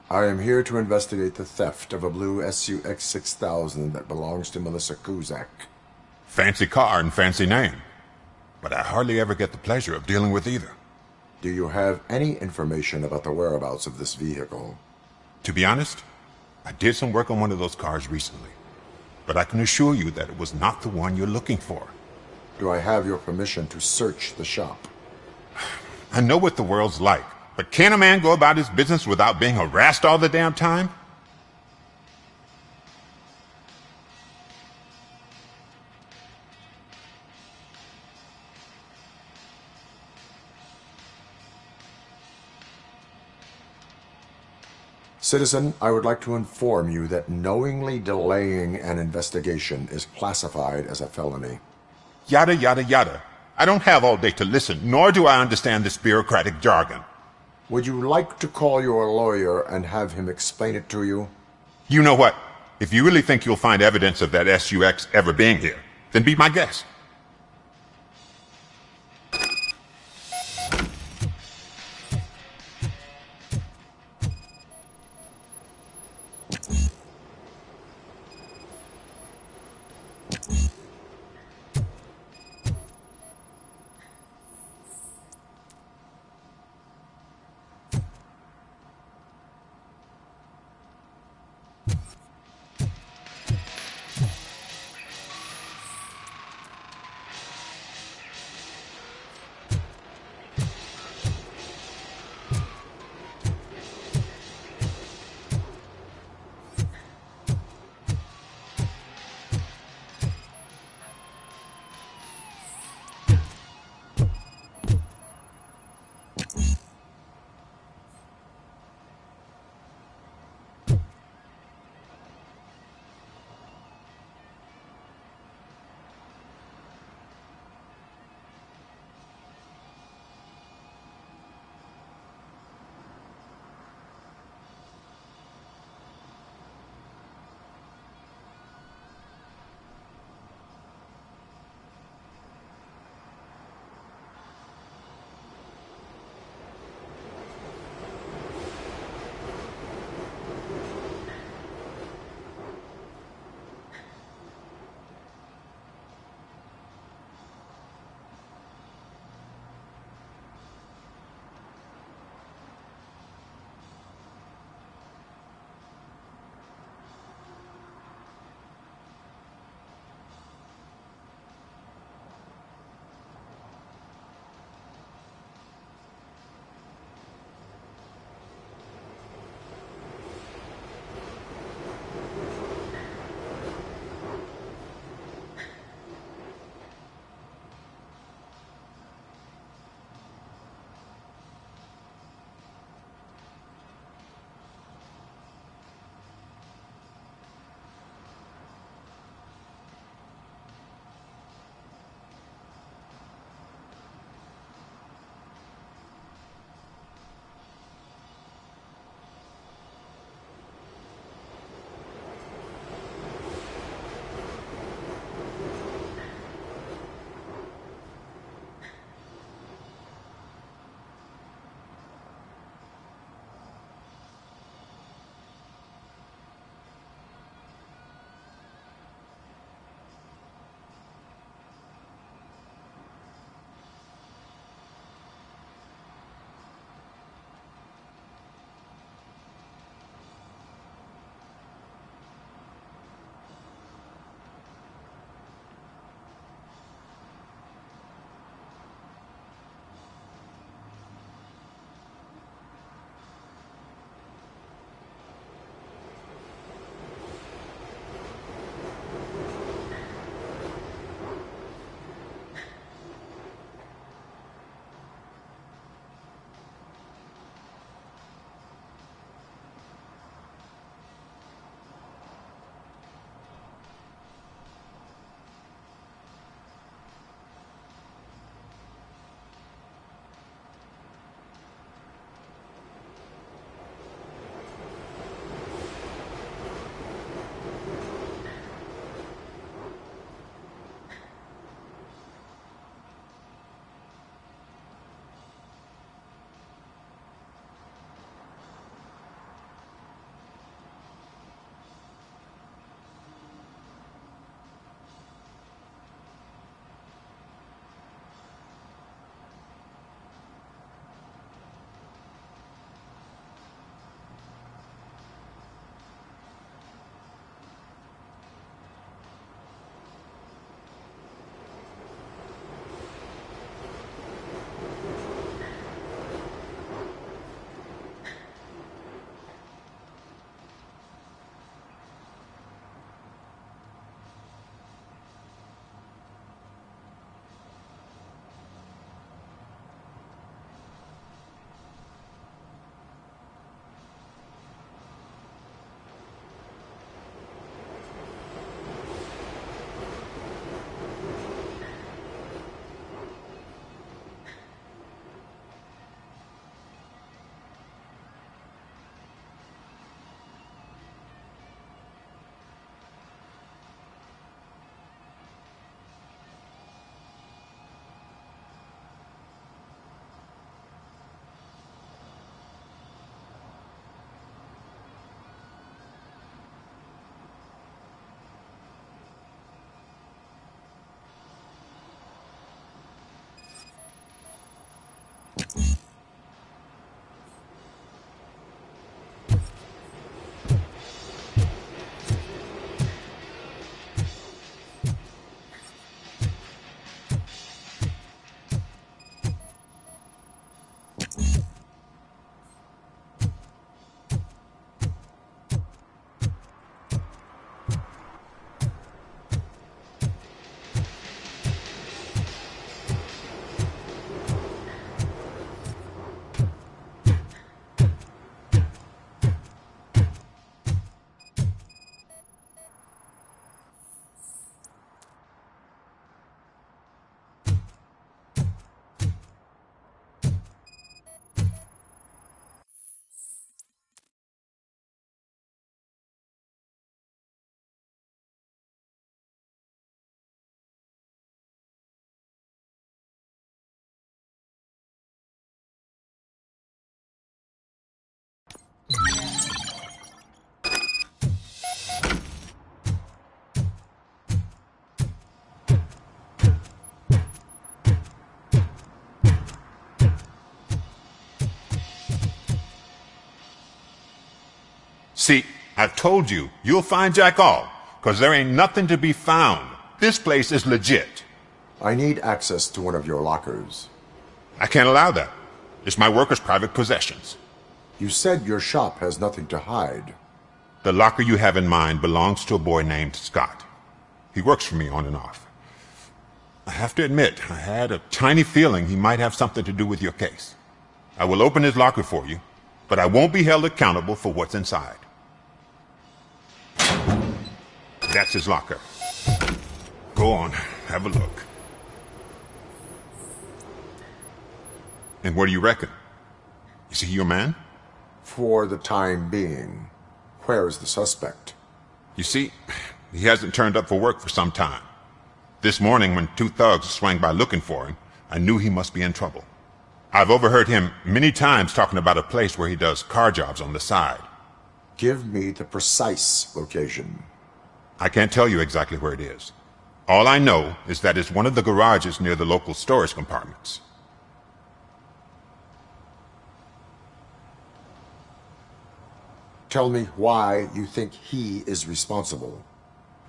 I am here to investigate the theft of a blue SUX 6000 that belongs to Melissa Kuzak. Fancy car and fancy name. But I hardly ever get the pleasure of dealing with either. Do you have any information about the whereabouts of this vehicle? To be honest, I did some work on one of those cars recently. But I can assure you that it was not the one you're looking for. Do I have your permission to search the shop? I know what the world's like, but can a man go about his business without being harassed all the damn time? Citizen, I would like to inform you that knowingly delaying an investigation is classified as a felony. Yada, yada, yada. I don't have all day to listen, nor do I understand this bureaucratic jargon. Would you like to call your lawyer and have him explain it to you? You know what? If you really think you'll find evidence of that SUX ever being here, then be my guest. See, I've told you, you'll find Jack all, because there ain't nothing to be found. This place is legit. I need access to one of your lockers. I can't allow that. It's my workers' private possessions. You said your shop has nothing to hide. The locker you have in mind belongs to a boy named Scott. He works for me on and off. I have to admit, I had a tiny feeling he might have something to do with your case. I will open his locker for you, but I won't be held accountable for what's inside. That's his locker. Go on, have a look. And what do you reckon? Is he your man? For the time being. Where's the suspect? You see, he hasn't turned up for work for some time. This morning, when two thugs swang by looking for him, I knew he must be in trouble. I've overheard him many times talking about a place where he does car jobs on the side. Give me the precise location. I can't tell you exactly where it is. All I know is that it's one of the garages near the local storage compartments. Tell me why you think he is responsible.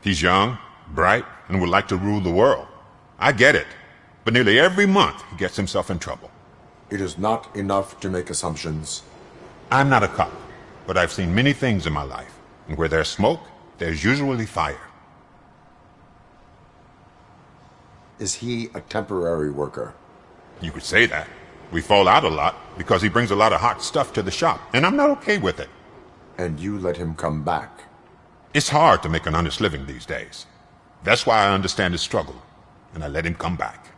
He's young, bright, and would like to rule the world. I get it. But nearly every month, he gets himself in trouble. It is not enough to make assumptions. I'm not a cop, but I've seen many things in my life. And where there's smoke, there's usually fire. Is he a temporary worker? You could say that. We fall out a lot because he brings a lot of hot stuff to the shop, and I'm not okay with it. And you let him come back? It's hard to make an honest living these days. That's why I understand his struggle, and I let him come back.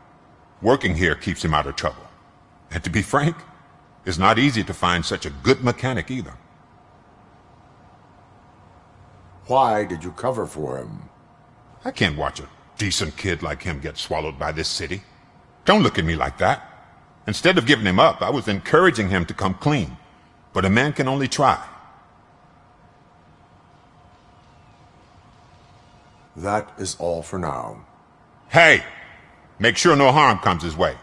Working here keeps him out of trouble. And to be frank, it's not easy to find such a good mechanic either. Why did you cover for him? I can't watch a decent kid like him get swallowed by this city. Don't look at me like that. Instead of giving him up, I was encouraging him to come clean. But a man can only try. That is all for now. Hey! Make sure no harm comes his way.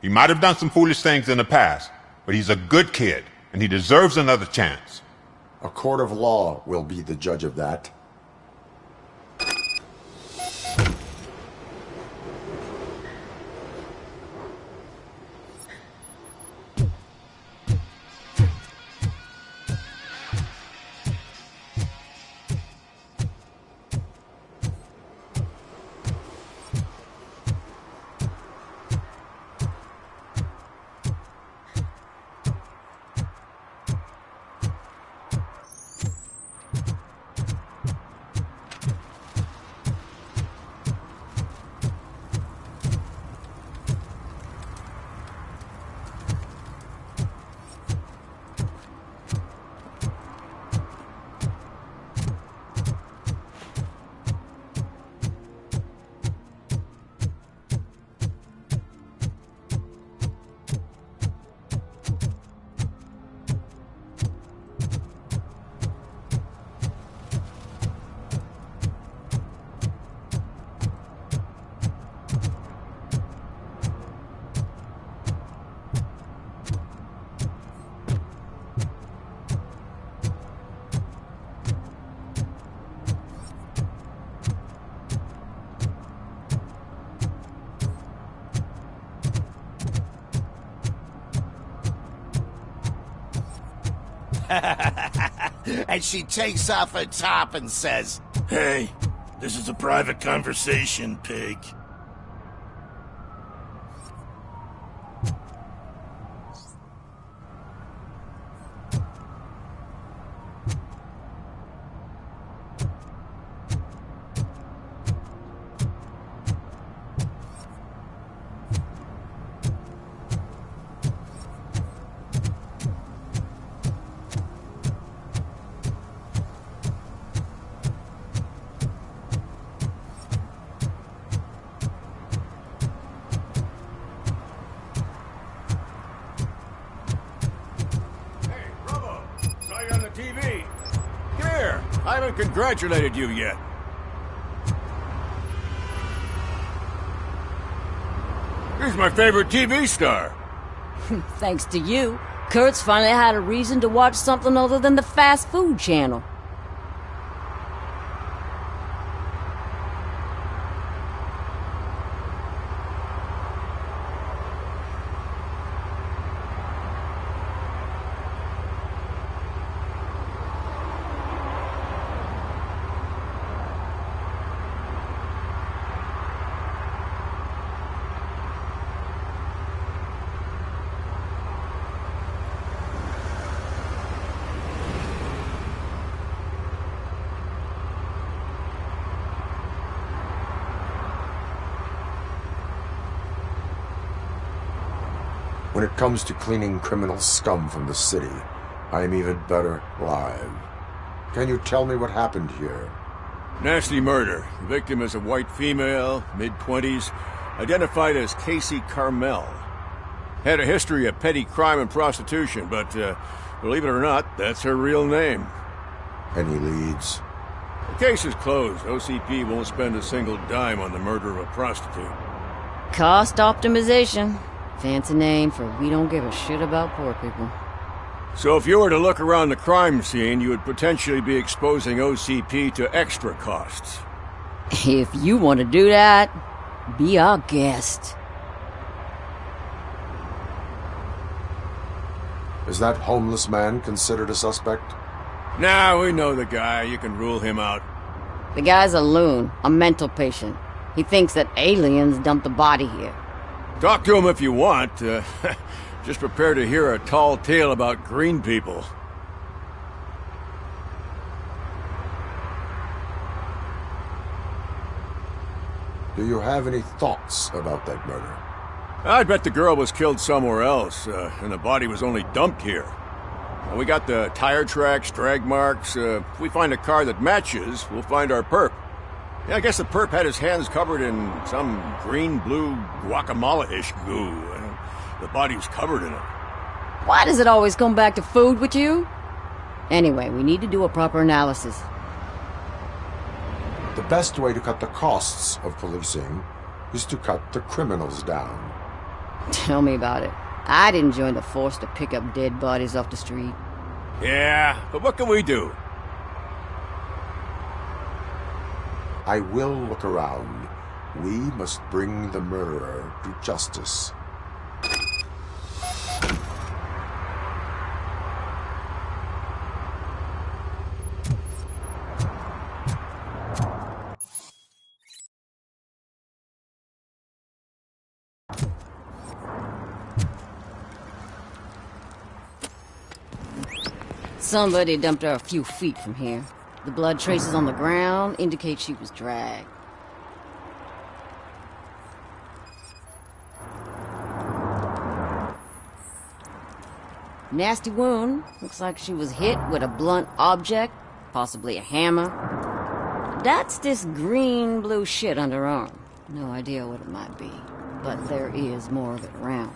He might have done some foolish things in the past, but he's a good kid, and he deserves another chance. A court of law will be the judge of that. And she takes off her top and says, "Hey, this is a private conversation, pig." TV. Come here. I haven't congratulated you yet. He's my favorite TV star. Thanks to you, Kurt's finally had a reason to watch something other than the fast food channel. When it comes to cleaning criminal scum from the city, I am even better live. Can you tell me what happened here? Nasty murder. The victim is a white female, mid-20s, identified as Casey Carmel. Had a history of petty crime and prostitution, but believe it or not, that's her real name. Any leads? The case is closed. OCP won't spend a single dime on the murder of a prostitute. Cost optimization. Fancy name for we don't give a shit about poor people. So if you were to look around the crime scene, you would potentially be exposing OCP to extra costs. If you want to do that, be our guest. Is that homeless man considered a suspect? Nah, we know the guy. You can rule him out. The guy's a loon, a mental patient. He thinks that aliens dumped the body here. Talk to him if you want. Just prepare to hear a tall tale about green people. Do you have any thoughts about that murder? I'd bet the girl was killed somewhere else, and the body was only dumped here. We got the tire tracks, drag marks. If we find a car that matches, we'll find our perp. Yeah, I guess the perp had his hands covered in some green-blue guacamole-ish goo. The body's covered in it. Why does it always come back to food with you? Anyway, we need to do a proper analysis. The best way to cut the costs of policing is to cut the criminals down. Tell me about it. I didn't join the force to pick up dead bodies off the street. Yeah, but what can we do? I will look around. We must bring the murderer to justice. Somebody dumped her a few feet from here. The blood traces on the ground indicate she was dragged. Nasty wound. Looks like she was hit with a blunt object, possibly a hammer. That's this green-blue shit under her arm. No idea what it might be, but there is more of it around.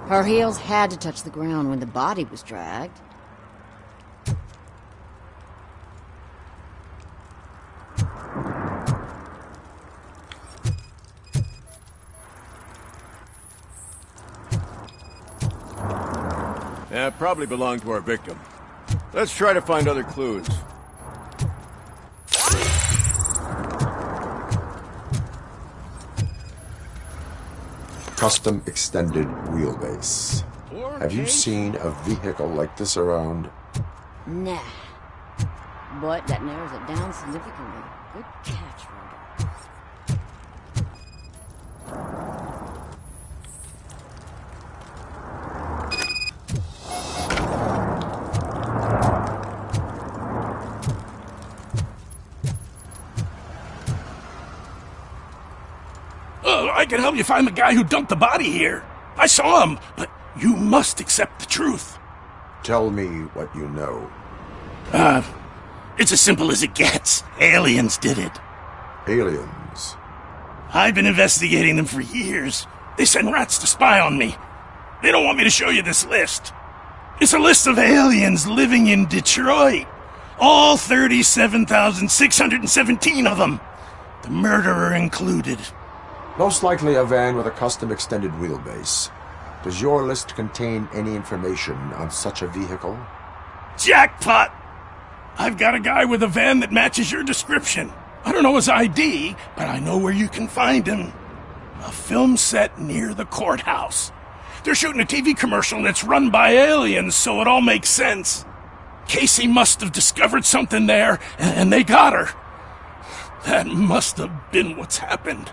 Her heels had to touch the ground when the body was dragged. Yeah, probably belonged to our victim. Let's try to find other clues. Custom extended wheelbase. Have you seen a vehicle like this around? Nah. But that narrows it down significantly. Good catch, Robo. I can help you find the guy who dumped the body here. I saw him, but you must accept the truth. Tell me what you know. It's as simple as it gets. Aliens did it. Aliens? I've been investigating them for years. They send rats to spy on me. They don't want me to show you this list. It's a list of aliens living in Detroit. All 37,617 of them. The murderer included. Most likely a van with a custom extended wheelbase. Does your list contain any information on such a vehicle? Jackpot! I've got a guy with a van that matches your description. I don't know his ID, but I know where you can find him. A film set near the courthouse. They're shooting a TV commercial and it's run by aliens, so it all makes sense. Casey must have discovered something there, and they got her. That must have been what's happened.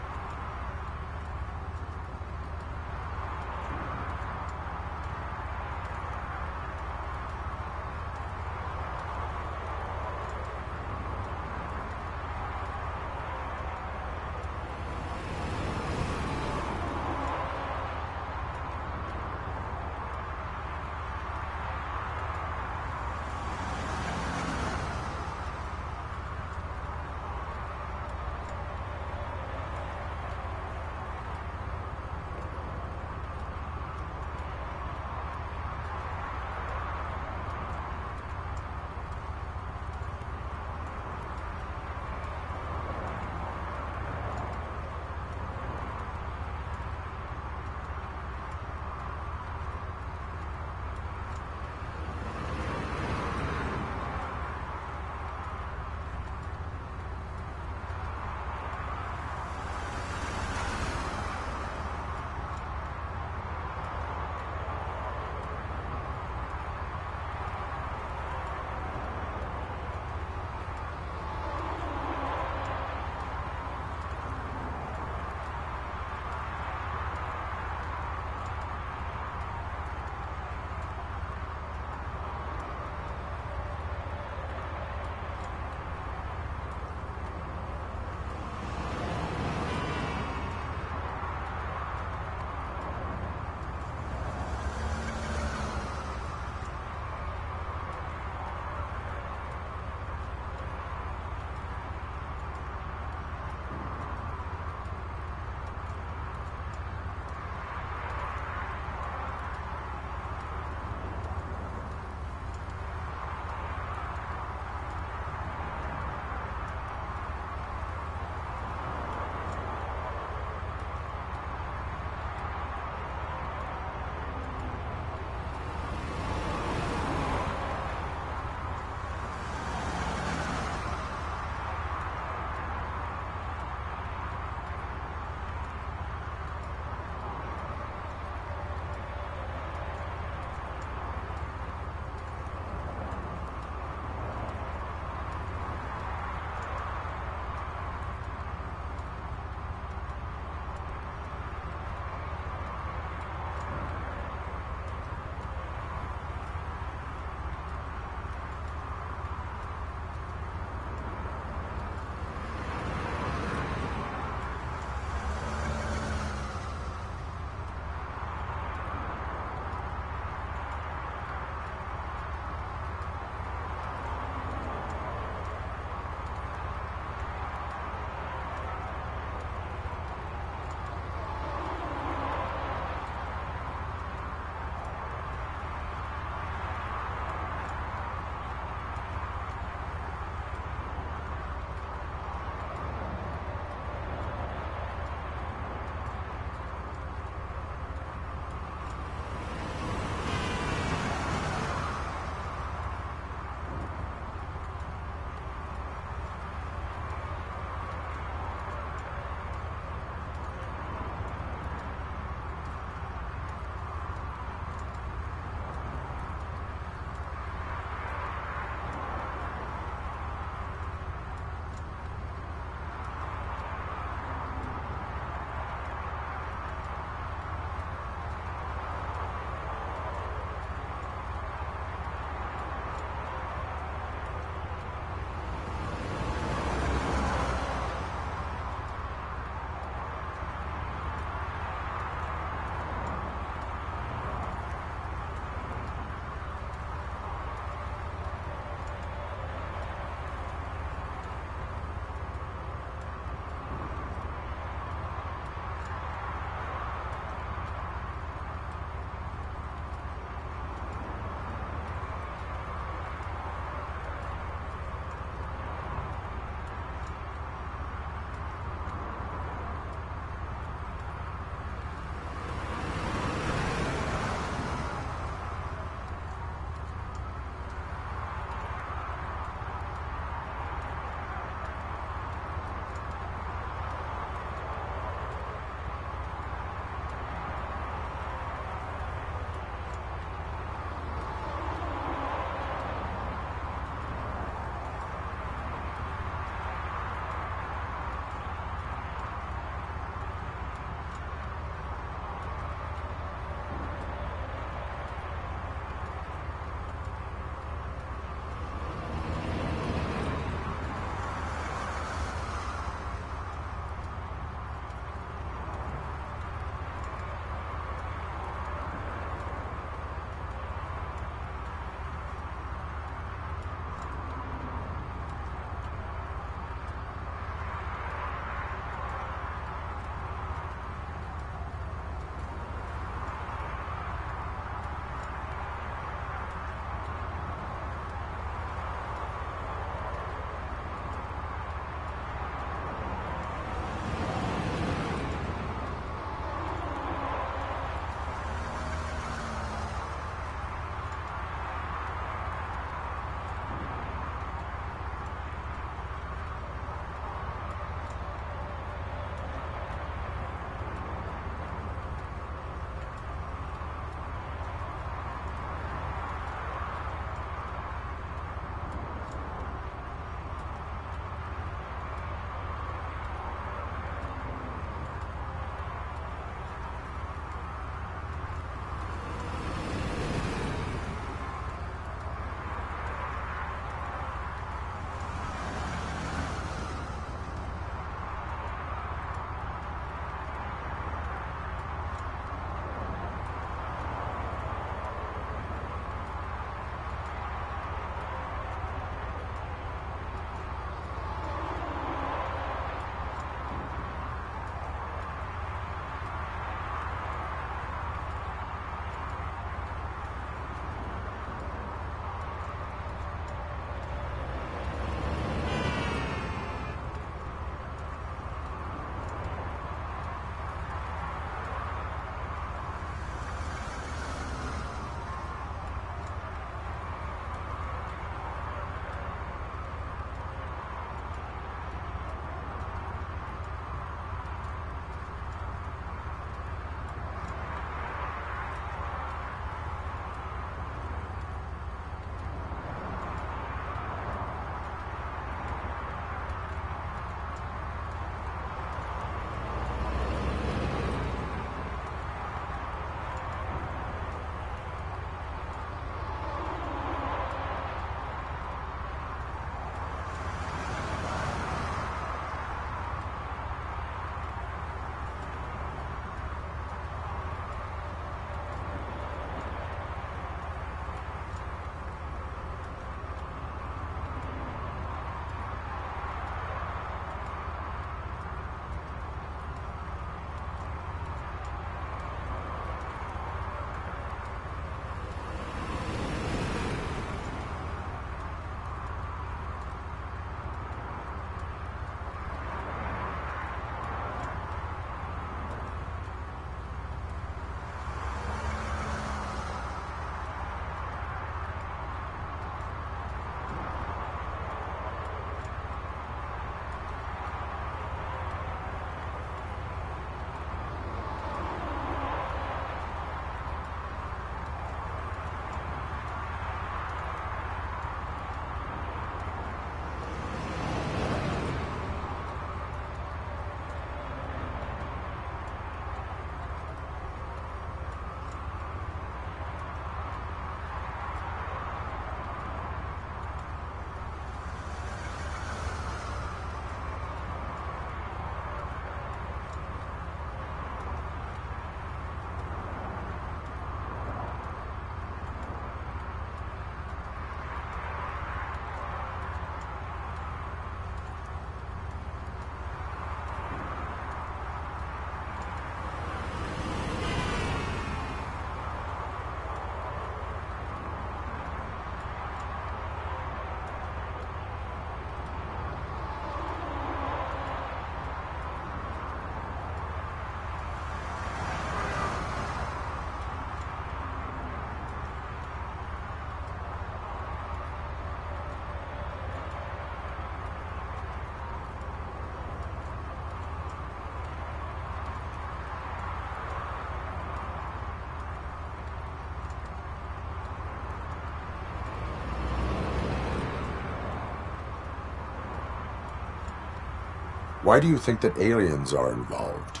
Why do you think that aliens are involved?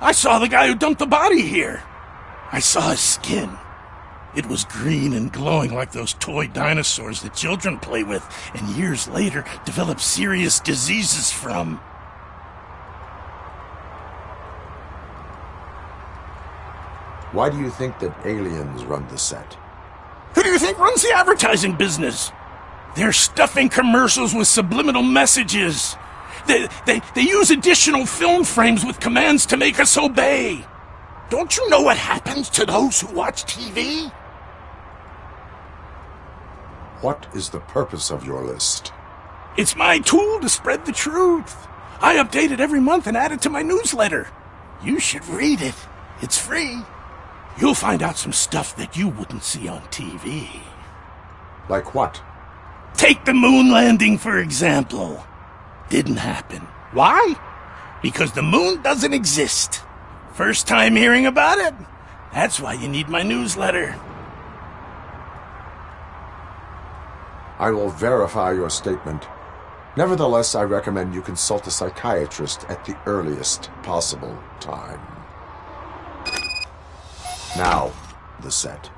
I saw the guy who dumped the body here. I saw his skin. It was green and glowing like those toy dinosaurs that children play with and years later develop serious diseases from. Why do you think that aliens run the set? Who do you think runs the advertising business? They're stuffing commercials with subliminal messages. They use additional film frames with commands to make us obey. Don't you know what happens to those who watch TV? What is the purpose of your list? It's my tool to spread the truth. I update it every month and add it to my newsletter. You should read it. It's free. You'll find out some stuff that you wouldn't see on TV. Like what? Take the moon landing, for example. Didn't happen. Why? Because the moon doesn't exist. First time hearing about it? That's why you need my newsletter. I will verify your statement. Nevertheless, I recommend you consult a psychiatrist at the earliest possible time. Now, the set.